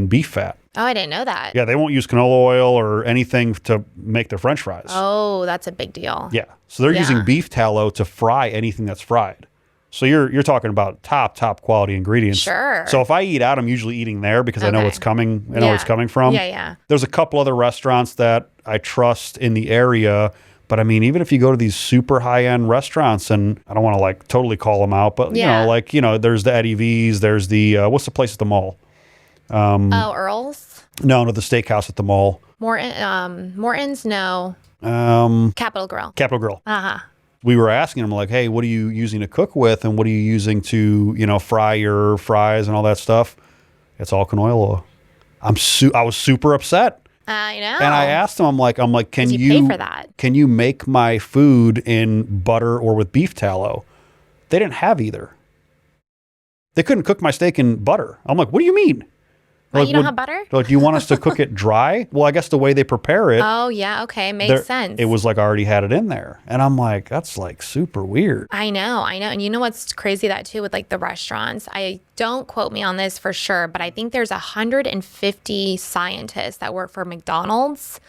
beef fat. Oh, I didn't know that. Yeah, they won't use canola oil or anything to make their French fries. Oh, that's a big deal. Yeah. So they're using beef tallow to fry anything that's fried. So you're talking about top quality ingredients. Sure. So if I eat out, I'm usually eating there because I know what's coming. I know where it's coming from. Yeah. There's a couple other restaurants that I trust in the area, but I mean, even if you go to these super high end restaurants, and I don't want to like totally call them out, but you know, there's the Eddie V's, there's the what's the place at the mall? Earl's? No, the steakhouse at the mall. Morton's? No. Capital Grill. Capital Grill. Uh-huh. We were asking them like, hey, what are you using to cook with, and what are you using to, you know, fry your fries and all that stuff? It's all canola oil. I was super upset. I know. And I asked them, I'm like, can you pay for that? Can you make my food in butter or with beef tallow? They didn't have either. They couldn't cook my steak in butter. I'm like, what do you mean? Like, you don't have butter? Like, do you want us to cook it dry? Well, I guess the way they prepare it. Oh, yeah. Okay. Makes sense. It was like already had it in there. And I'm like, that's like super weird. I know. And you know what's crazy that too with like the restaurants? Don't quote me on this for sure, but I think there's 150 scientists that work for McDonald's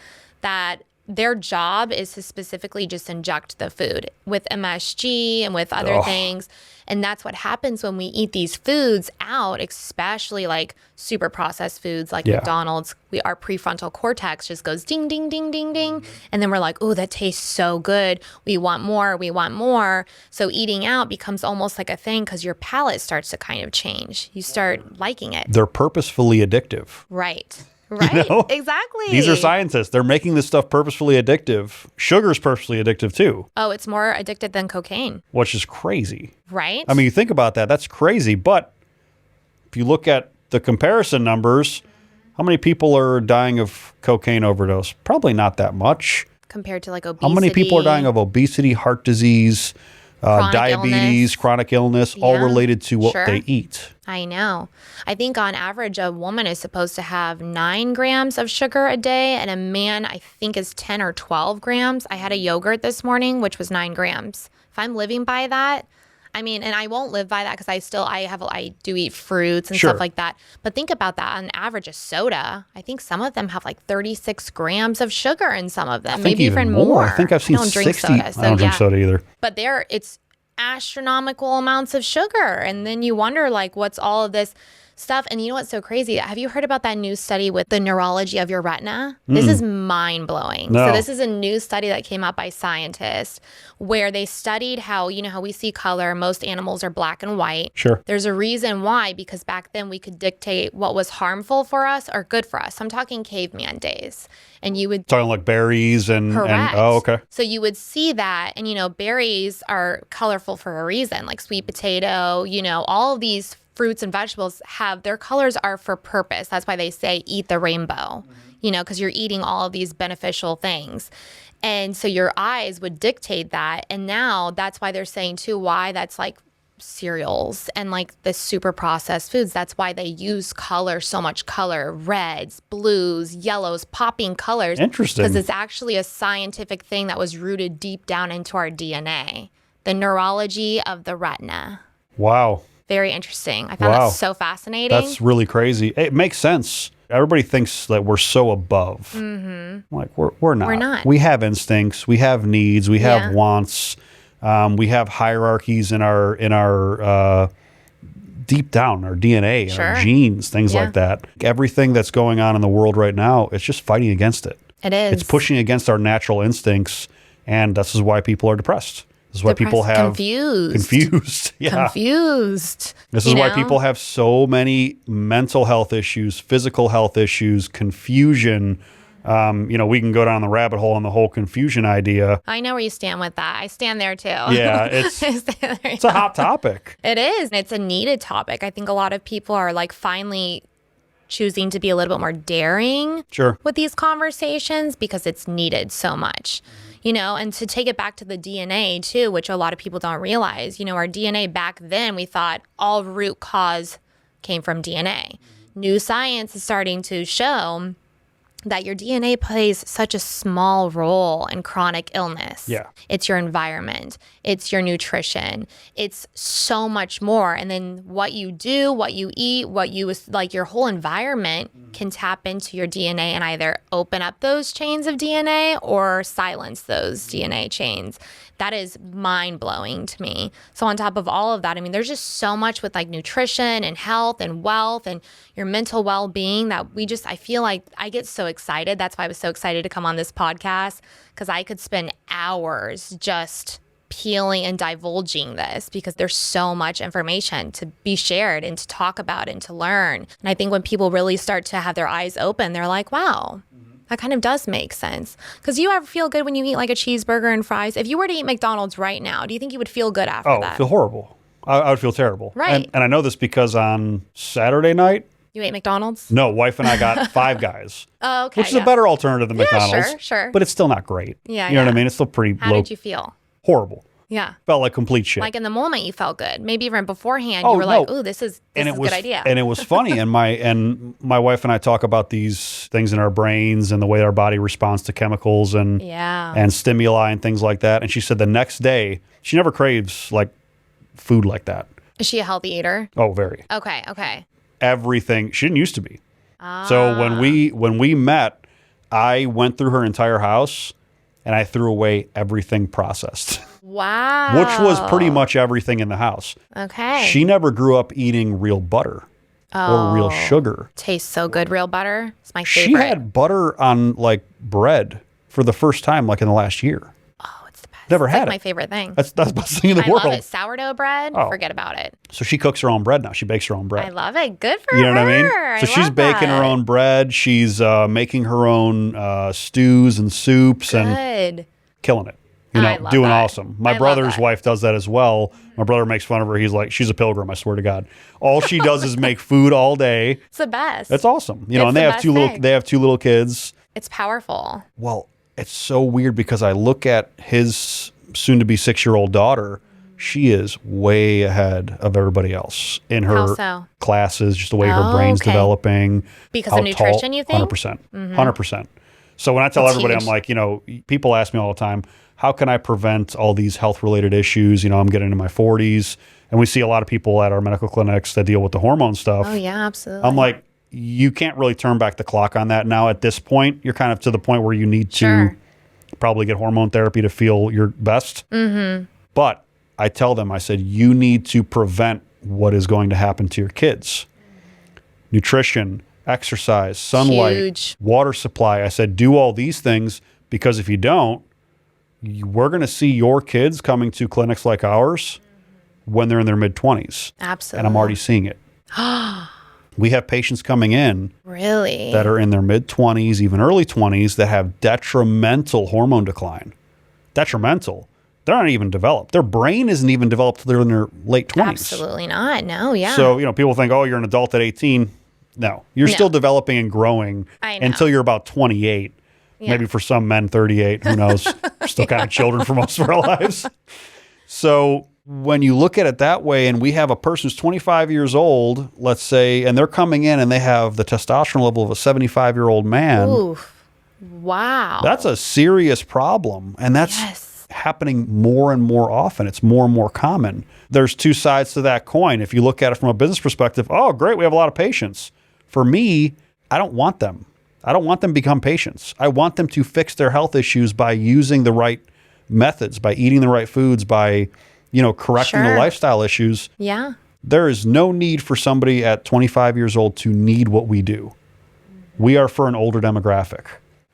that their job is to specifically just inject the food with MSG and with other things. And that's what happens when we eat these foods out, especially like super processed foods like McDonald's. Our prefrontal cortex just goes ding, ding, ding, ding, ding. And then we're like, oh, that tastes so good. We want more. We want more. So eating out becomes almost like a thing because your palate starts to kind of change. You start liking it. They're purposefully addictive. Right. Right. You know? Exactly. These are scientists. They're making this stuff purposefully addictive. Sugar's purposefully addictive too. Oh, it's more addictive than cocaine. Which is crazy. Right? I mean, you think about that. That's crazy. But if you look at the comparison numbers, how many people are dying of cocaine overdose? Probably not that much. Compared to like obesity. How many people are dying of obesity, heart disease, diabetes, chronic illness, all related to what they eat? I know. I think on average, a woman is supposed to have 9 grams of sugar a day, and a man, I think, is 10 or 12 grams. I had a yogurt this morning, which was 9 grams. If I'm living by that, I mean, and I won't live by that because I do eat fruits and stuff like that. But think about that. On average, a soda, I think some of them have like 36 grams of sugar in some of them, maybe even more. I think I've seen 60. I don't drink soda either. But it's astronomical amounts of sugar. And then you wonder, like, what's all of this? stuff. And you know what's so crazy? Have you heard about that new study with the neurology of your retina? This is mind blowing. No. So this is a new study that came out by scientists where they studied how, you know, how we see color. Most animals are black and white. Sure. There's a reason why, because back then we could dictate what was harmful for us or good for us. I'm talking caveman days. And you would Talking like berries and correct. Oh, okay. So you would see that, and you know, berries are colorful for a reason, like sweet potato, you know, all of these fruits and vegetables have their colors are for purpose. That's why they say eat the rainbow, you know, because you're eating all of these beneficial things. And so your eyes would dictate that. And now that's why they're saying too, why that's like cereals and like the super processed foods. That's why they use color, so much color, reds, blues, yellows, popping colors. Interesting. Because it's actually a scientific thing that was rooted deep down into our DNA. The neurology of the retina. Wow. Very interesting. I found Wow. that so fascinating. That's really crazy. It makes sense. Everybody thinks that we're so above. Mm-hmm. Like we're not. We're not. We have instincts. We have needs. We have Yeah. wants. We have hierarchies in our deep down, our DNA, and our Sure. genes, things Yeah. like that. Everything that's going on in the world right now, it's just fighting against it. It is. It's pushing against our natural instincts, and this is why people are depressed. This is why people Depressed, have confused. Yeah. Confused. This is you why know? people have so many mental health issues, physical health issues, confusion. You know, we can go down the rabbit hole on the whole confusion idea. I know where you stand with that. I stand there too. Yeah, it's I stand there. it's a hot topic. It is. It's a needed topic. I think a lot of people are like finally choosing to be a little bit more daring Sure. with these conversations because it's needed so much. You know, and to take it back to the DNA too, which a lot of people don't realize, you know, our DNA back then, we thought all root cause came from DNA. New science is starting to show that your DNA plays such a small role in chronic illness. Yeah. It's your environment. It's your nutrition. It's so much more. And then what you do, what you eat, like your whole environment can tap into your DNA and either open up those chains of DNA or silence those DNA chains. That is mind blowing to me. So on top of all of that, I mean, there's just so much with like nutrition and health and wealth and your mental well-being that I feel like I get so excited. That's why I was so excited to come on this podcast, because I could spend hours just peeling and divulging this because there's so much information to be shared and to talk about and to learn. And I think when people really start to have their eyes open, they're like, wow, that kind of does make sense. Because you ever feel good when you eat like a cheeseburger and fries? If you were to eat McDonald's right now, do you think you would feel good after Oh, that? feel horrible. I would feel terrible. Right. And I know this because on Saturday night, You ate McDonald's? no, wife and I got Five Guys, Oh, okay. which is a better alternative than McDonald's. sure. But it's still not great. Yeah, You know what I yeah. mean? It's still pretty How low. did you feel? Horrible. Yeah. Felt like complete shit. Like in the moment you felt good. Maybe even beforehand Oh, you were like, no. ooh, this is and a it was good idea. And it was funny. And my wife and I talk about these things in our brains and the way our body responds to chemicals and Yeah. and stimuli and things like that. And she said the next day she never craves like food like that. Is she a healthy eater? Oh, very. Okay. Everything. She didn't used to be. So when we met, I went through her entire house and I threw away everything processed, Wow. which was pretty much everything in the house. Okay. She never grew up eating real butter or real sugar. Tastes so good. Real butter. It's my She favorite. had butter on like bread for the first time like in the last year. Oh, it's the best. Never It's had like it. my favorite thing. That's the best thing in the I world. love it. Sourdough bread. Oh. Forget about it. So she cooks her own bread now. She bakes her own bread. I love it. Good for You know her. what I mean? I So she's love baking that. her own bread. She's making her own stews and soups and Good. killing it. You I know, love doing that. awesome. My I love brother's that. wife does that as well. My brother makes fun of her. He's like, she's a pilgrim, I swear to God. All she does is make food all day. It's the best. It's awesome. You know, It's and they the have best two little thing. they have two little kids. It's powerful. Well, it's so weird because I look at his soon to be 6-year-old daughter. She is way ahead of everybody else in her How so? classes, just the way her Oh, brain's okay. developing. Because how of nutrition, you think? 100%. 100%. So when I tell That's everybody, huge. I'm like, you know, people ask me all the time, how can I prevent all these health related issues? You know, I'm getting into my 40s and we see a lot of people at our medical clinics that deal with the hormone stuff. Oh, yeah, absolutely. I'm like, you can't really turn back the clock on that now. At this point, you're kind of to the point where you need to Sure. probably get hormone therapy to feel your best. Mm-hmm. But I tell them, I said, you need to prevent what is going to happen to your kids. nutrition, exercise, sunlight, Huge. water supply. I said, do all these things, because if you don't, we're going to see your kids coming to clinics like ours when they're in their mid-20s. Absolutely. And I'm already seeing it. We have patients coming in Really? that are in their mid-20s, even early 20s, that have detrimental hormone decline. Detrimental. They're not even developed. Their brain isn't even developed till they're in their late 20s. Absolutely not. No, yeah. So, people think, oh, you're an adult at 18. No. You're still developing and growing until you're about 28. Yeah. Maybe for some men, 38. Who knows? We're still kind of children for most of our lives. So when you look at it that way, and we have a person who's 25 years old, let's say, and they're coming in and they have the testosterone level of a 75-year-old man. Oof. Wow. That's a serious problem. And that's happening more and more often. It's more and more common. There's two sides to that coin. If you look at it from a business perspective, oh, great, we have a lot of patients. For me, I don't want them. I don't want them to become patients. I want them to fix their health issues by using the right methods, by eating the right foods, by correcting the lifestyle issues. Yeah. There is no need for somebody at 25 years old to need what we do. We are for an older demographic.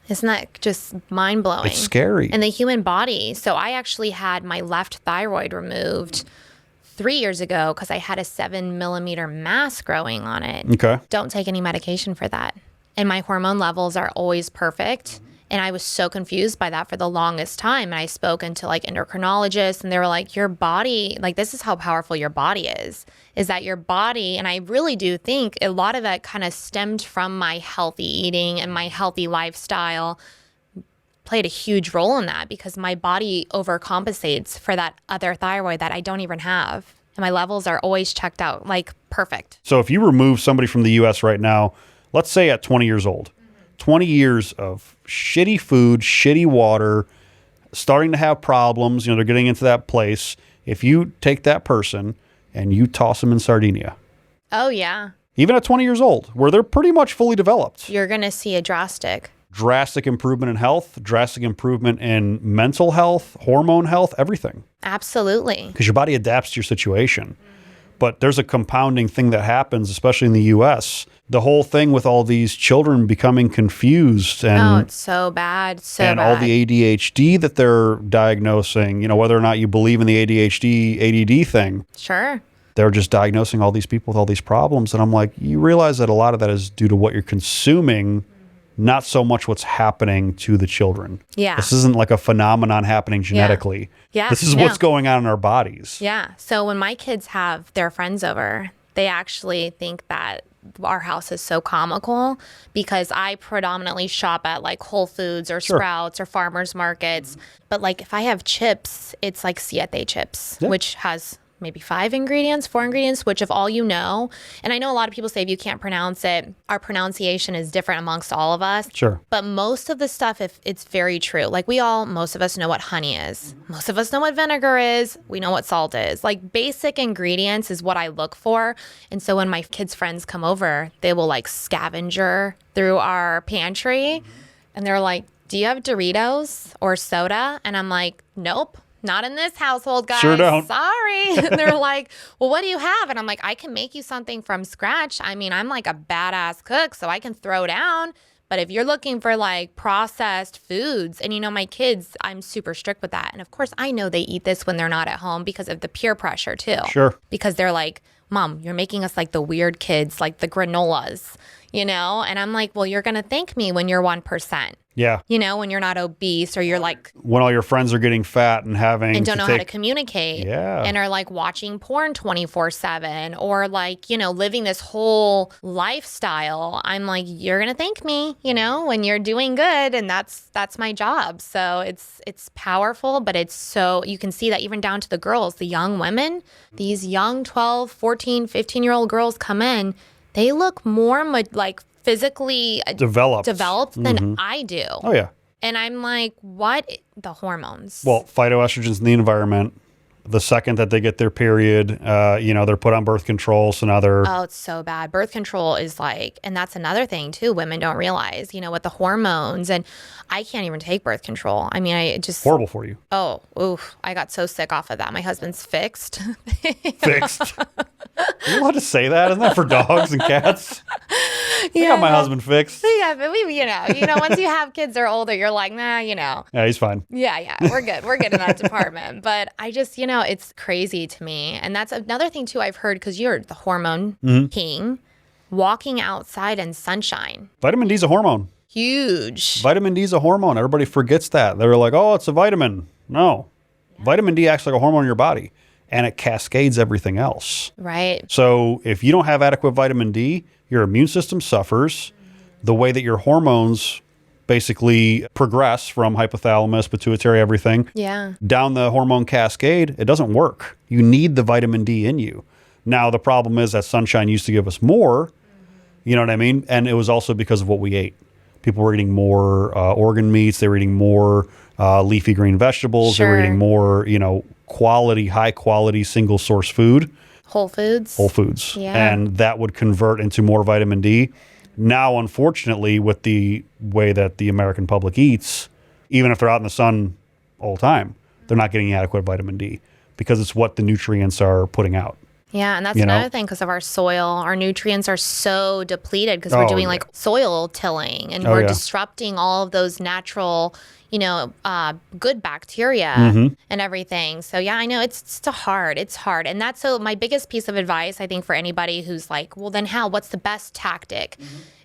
Isn't that just mind-blowing? It's scary. And the human body. So I actually had my left thyroid removed 3 years ago because I had a 7-millimeter mass growing on it. Okay. Don't take any medication for that. And my hormone levels are always perfect. And I was so confused by that for the longest time. And I spoke into endocrinologists, and they were like, your body, this is how powerful your body is that your body, and I really do think a lot of that kind of stemmed from my healthy eating and my healthy lifestyle played a huge role in that, because my body overcompensates for that other thyroid that I don't even have. And my levels are always checked out, perfect. So if you remove somebody from the U.S. right now, let's say at 20 years old, 20 years of shitty food, shitty water, starting to have problems, they're getting into that place. If you take that person and you toss them in Sardinia. Oh, yeah. Even at 20 years old, where they're pretty much fully developed. You're going to see a drastic improvement in health, drastic improvement in mental health, hormone health, everything. Absolutely. Because your body adapts to your situation. But there's a compounding thing that happens, especially in the U.S. The whole thing with all these children becoming confused. And, it's so bad. And all the ADHD that they're diagnosing, whether or not you believe in the ADHD, ADD thing. Sure. They're just diagnosing all these people with all these problems. And I'm like, you realize that a lot of that is due to what you're consuming, not so much what's happening to the children. Yeah. This isn't like a phenomenon happening genetically. Yeah. This is what's going on in our bodies. Yeah. So when my kids have their friends over, they actually think that our house is so comical because I predominantly shop at Whole Foods or Sprouts or farmers markets. But if I have chips, it's Siete chips, which has maybe 4 ingredients, which if all you know, and I know a lot of people say if you can't pronounce it, our pronunciation is different amongst all of us. Sure. But most of the stuff, if it's very true, most of us know what honey is. Most of us know what vinegar is. We know what salt is. Basic ingredients is what I look for. And so when my kids' friends come over, they will scavenger through our pantry and they're like, do you have Doritos or soda? And I'm like, nope. Not in this household, guys. Sure don't. Sorry. And they're like, well, what do you have? And I'm like, I can make you something from scratch. I mean, I'm a badass cook, so I can throw down. But if you're looking for processed foods, and my kids, I'm super strict with that. And of course, I know they eat this when they're not at home because of the peer pressure too. Sure. Because they're like, Mom, you're making us the weird kids, the granolas, And I'm like, well, you're going to thank me when you're 1%. Yeah. When you're not obese or you're when all your friends are getting fat and having and don't know how to communicate. Yeah. And are watching porn 24/7 or living this whole lifestyle. I'm like, you're going to thank me, when you're doing good. And that's my job. So it's powerful, but it's so, you can see that even down to the girls, the young women, these young 12, 14, 15-year-old girls come in, they look more physically developed than I do. Oh, yeah. And I'm like, what? The hormones. Well, phytoestrogens in the environment, The second that they get their period, they're put on birth control. So now they're... Oh, it's so bad. Birth control is like, and that's another thing too, women don't realize, with the hormones. And I can't even take birth control. I mean, I just... Horrible for you. Oh, oof. I got so sick off of that. My husband's fixed. Fixed? Are you allowed to say that? Isn't that for dogs and cats? I got my husband fixed. Yeah, but once you have kids that are older, you're like, nah, Yeah, he's fine. Yeah, we're good. We're good in that department. But I just, it's crazy to me. And that's another thing too I've heard, because you're the hormone king, walking outside in sunshine. Vitamin D is a hormone. Huge. Vitamin D is a hormone. Everybody forgets that. They're like, oh, it's a vitamin. No. Yeah. Vitamin D acts like a hormone in your body, and it cascades everything else. Right. So if you don't have adequate vitamin D, your immune system suffers. The way that your hormones basically progress from hypothalamus, pituitary, everything, down the hormone cascade, it doesn't work. You need the vitamin D in you. Now, the problem is that sunshine used to give us more, you know what I mean? And it was also because of what we ate. People were eating more organ meats. They were eating more leafy green vegetables. Sure. They were eating more, quality, high quality, single source food. Whole foods. Whole foods. Yeah. And that would convert into more vitamin D. Now, unfortunately, with the way that the American public eats, even if they're out in the sun all the time, they're not getting adequate vitamin D because it's what the nutrients are putting out. Yeah, and that's another thing, because of our soil. Our nutrients are so depleted because we're doing like soil tilling, and we're disrupting all of those natural, good bacteria and everything. So yeah, I know it's hard. It's hard. And that's my biggest piece of advice, I think, for anybody who's like, well, then what's the best tactic?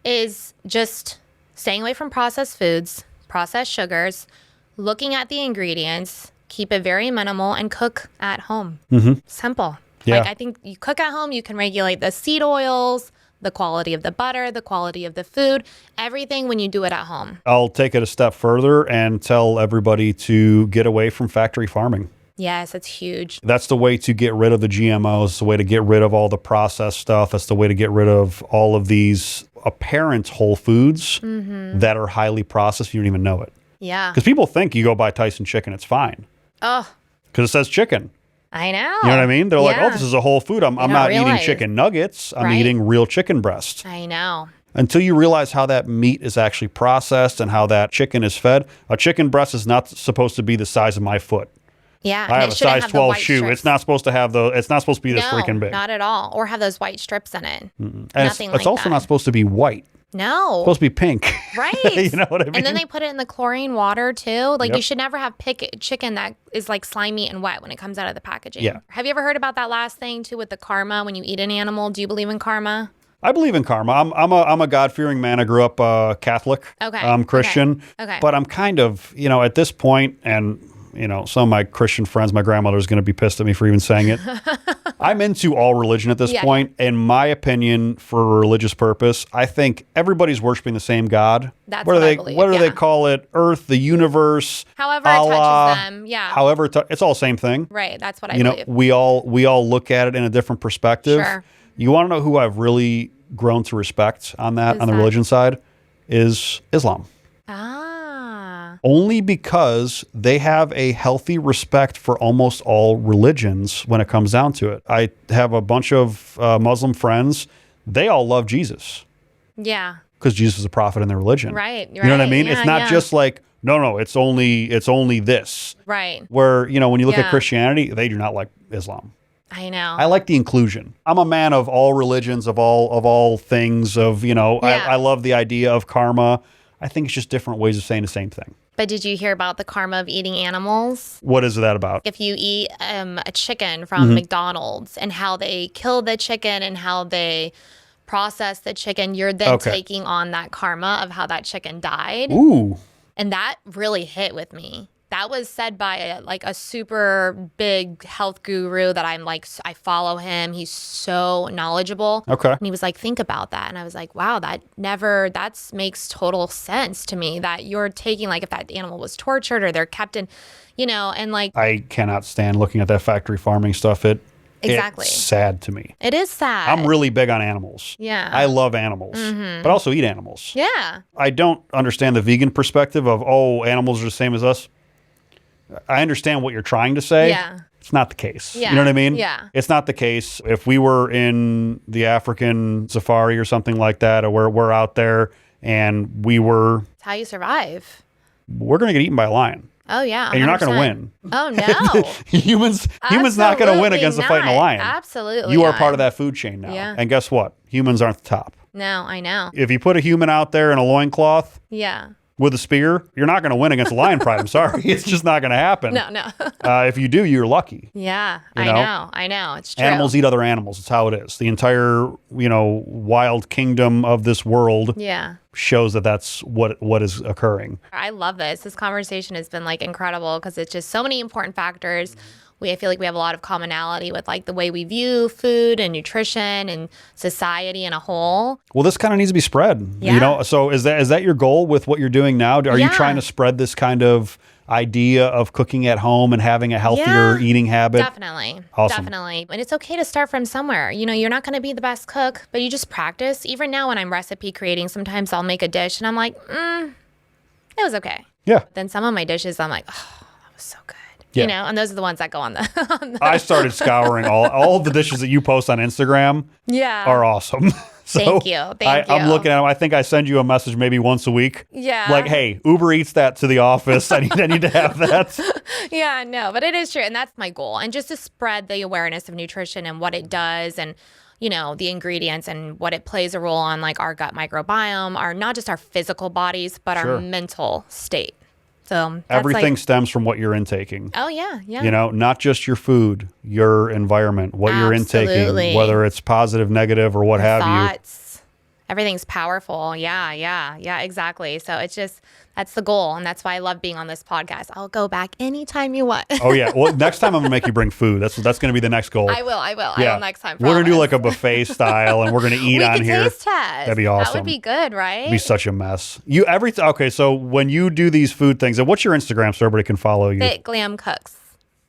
Is just staying away from processed foods, processed sugars, looking at the ingredients, keep it very minimal, and cook at home. Simple. Yeah. Like, I think you cook at home, you can regulate the seed oils, the quality of the butter, the quality of the food, everything when you do it at home. I'll take it a step further and tell everybody to get away from factory farming. Yes, it's huge. That's the way to get rid of the GMOs. It's the way to get rid of all the processed stuff. That's the way to get rid of all of these apparent whole foods that are highly processed. You don't even know it. Yeah. Because people think you go buy Tyson chicken, it's fine. Oh. Because it says chicken. I know. You know what I mean? They're like, oh, this is a whole food. I'm not eating chicken nuggets. I'm eating real chicken breast. I know. Until you realize how that meat is actually processed and how that chicken is fed. A chicken breast is not supposed to be the size of my foot. Yeah. I have a size 12 shoe. It's not supposed to have it's not supposed to be this freaking big. Not at all. Or have those white strips in it. And it's also not supposed to be white. No. It's supposed to be pink. Right. You know what I mean? And then they put it in the chlorine water too. Like, you should never have chicken that is like slimy and wet when it comes out of the packaging. Yeah. Have you ever heard about that last thing too with the karma when you eat an animal? Do you believe in karma? I believe in karma. I'm a God-fearing man. I grew up Catholic. Okay. I'm Christian. Okay. But I'm kind of, at this point, and some of my Christian friends, my grandmother's going to be pissed at me for even saying it. I'm into all religion at this point. In my opinion, for a religious purpose, I think everybody's worshiping the same God. That's what I believe. What do they call it? Earth, the universe, however Allah, it touches them. Yeah. However, it's all the same thing. Right. That's what I believe. We all look at it in a different perspective. Sure. You want to know who I've really grown to respect on the religion side is Islam. Only because they have a healthy respect for almost all religions when it comes down to it. I have a bunch of Muslim friends. They all love Jesus. Yeah. Because Jesus is a prophet in their religion. Right. You know what I mean? Yeah, it's not just like, no, it's only this. Right. Where, when you look at Christianity, they do not like Islam. I know. I like the inclusion. I'm a man of all religions, of all things, I love the idea of karma. I think it's just different ways of saying the same thing. But did you hear about the karma of eating animals? What is that about? If you eat a chicken from McDonald's and how they kill the chicken and how they process the chicken, you're then taking on that karma of how that chicken died. Ooh. And that really hit with me. That was said by a super big health guru that I follow him. He's so knowledgeable. Okay. And he was like, think about that. And I was like, wow, that makes total sense to me, that you're taking, if that animal was tortured or they're kept in, I cannot stand looking at that factory farming stuff. It's sad to me. It is sad. I'm really big on animals. Yeah. I love animals, but I also eat animals. Yeah. I don't understand the vegan perspective of, animals are the same as us. I understand what you're trying to say. Yeah. It's not the case. Yeah. You know what I mean? Yeah. It's not the case. If we were in the African safari or something like that, or we're out there and it's how you survive. we're going to get eaten by a lion. Oh, yeah. 100%. And you're not going to win. Oh, no. humans not going to win against a fighting a lion. Absolutely. You are part of that food chain now. Yeah. And guess what? Humans aren't the top. No, I know. If you put a human out there in a loincloth Yeah. with a spear, you're not going to win against a lion pride. I'm sorry. It's just not going to happen. No. If you do, you're lucky. Yeah, You know? I know. It's true. Animals eat other animals. It's how it is. The entire, wild kingdom of this world Yeah. shows that that's what is occurring. I love this. This conversation has been like incredible because it's just so many important factors. I feel like we have a lot of commonality with like the way we view food and nutrition and society in a whole. Well, this kind of needs to be spread. Yeah. So is that your goal with what you're doing now? Are you trying to spread this kind of idea of cooking at home and having a healthier eating habit? Definitely. Awesome. Definitely. And it's okay to start from somewhere. You're not going to be the best cook, but you just practice. Even now when I'm recipe creating, sometimes I'll make a dish and I'm like, it was okay. Yeah. Then some of my dishes, I'm like, oh, that was so good. Yeah. And those are the ones that go on the I started scouring all the dishes that you post on Instagram are awesome. So Thank you. I'm looking at them. I think I send you a message maybe once a week. Yeah. Like, hey, Uber Eats that to the office. I need to have that. Yeah, no, but it is true. And that's my goal. And just to spread the awareness of nutrition and what it does and, the ingredients and what it plays a role on like our gut microbiome, not just our physical bodies, but our mental state. So everything stems from what you're intaking. Oh, yeah. Not just your food, your environment, what you're intaking, whether it's positive, negative, or what have thoughts. Everything's powerful. Yeah, exactly. So that's the goal. And that's why I love being on this podcast. I'll go back anytime you want. Oh, yeah. Well, next time I'm going to make you bring food. That's going to be the next goal. I will. Yeah. I will next time. We're going to do like a buffet style and we're going to eat on here. Taste test. That'd be awesome. That would be good, right? It'd be such a mess. Okay, so when you do these food things, and what's your Instagram so everybody can follow you? Fitglamcooks.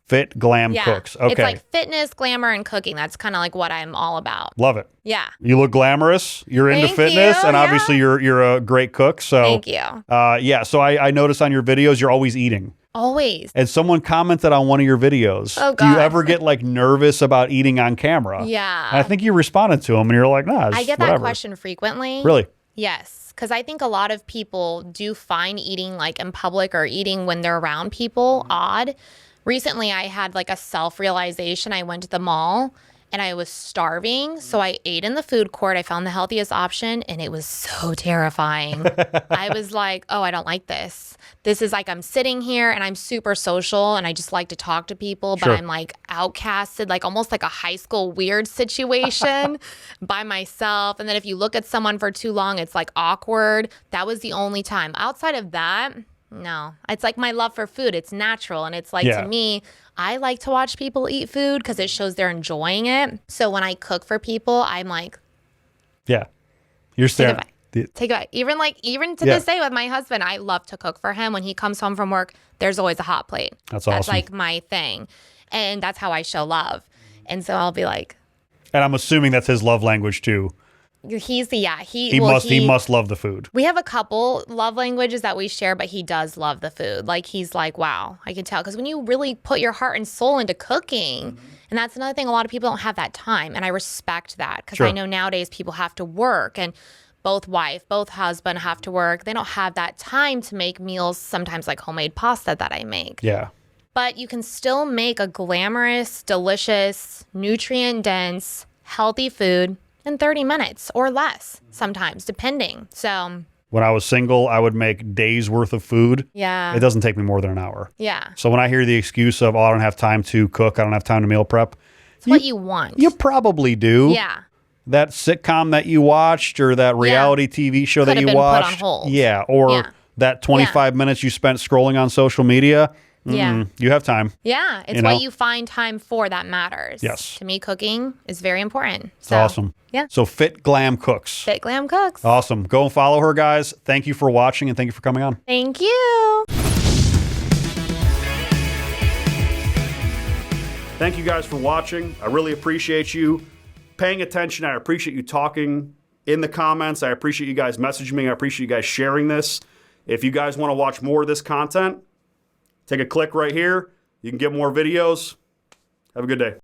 Fitglamcooks. Okay. It's like fitness, glamour, and cooking. That's kind of like what I'm all about. Love it. Yeah. You look glamorous. You're into fitness, and obviously you're a great cook. So thank you. So I notice on your videos you're always eating. Always. And someone commented on one of your videos. Oh, God. Do you ever get like nervous about eating on camera? Yeah. And I think you responded to them, and you're like, nah. I get that question frequently. Really? Yes. Because I think a lot of people do find eating like in public or eating when they're around people odd. Recently, I had like a self-realization. I went to the mall and I was starving. So I ate in the food court. I found the healthiest option and it was so terrifying. I was like, oh, I don't like this. This is like I'm sitting here and I'm super social and I just like to talk to people, but I'm like outcasted, like almost like a high school weird situation by myself. And then if you look at someone for too long, it's like awkward. That was the only time. Outside of that, no, it's like my love for food. It's natural. And it's like, to me, I like to watch people eat food because it shows they're enjoying it. So when I cook for people, I'm like, you're staring. Take a bite. Even to this day with my husband, I love to cook for him. When he comes home from work, there's always a hot plate. That's awesome. That's like my thing. And that's how I show love. And so I'll be like. And I'm assuming that's his love language too. He must love the food. We have a couple love languages that we share, but he does love the food. Like he's like, wow, I can tell. Because when you really put your heart and soul into cooking, and that's another thing, a lot of people don't have that time. And I respect that because I know nowadays people have to work and both husband have to work. They don't have that time to make meals, sometimes like homemade pasta that I make. Yeah. But you can still make a glamorous, delicious, nutrient-dense, healthy food in 30 minutes or less sometimes, depending. So when I was single, I would make days worth of food. Yeah. It doesn't take me more than an hour. Yeah. So when I hear the excuse of, I don't have time to cook, I don't have time to meal prep. It's what you want. You probably do. Yeah. That sitcom that you watched or that reality TV show that you watched. Put on hold. Yeah. Or that 25 minutes you spent scrolling on social media. Yeah. You have time. Yeah. It's what you find time for that matters. Yes. To me, cooking is very important. It's awesome. Yeah. So Fitglamcooks. Fitglamcooks. Awesome. Go and follow her, guys. Thank you for watching and thank you for coming on. Thank you. Thank you guys for watching. I really appreciate you paying attention. I appreciate you talking in the comments. I appreciate you guys messaging me. I appreciate you guys sharing this. If you guys want to watch more of this content, take a click right here. You can get more videos. Have a good day.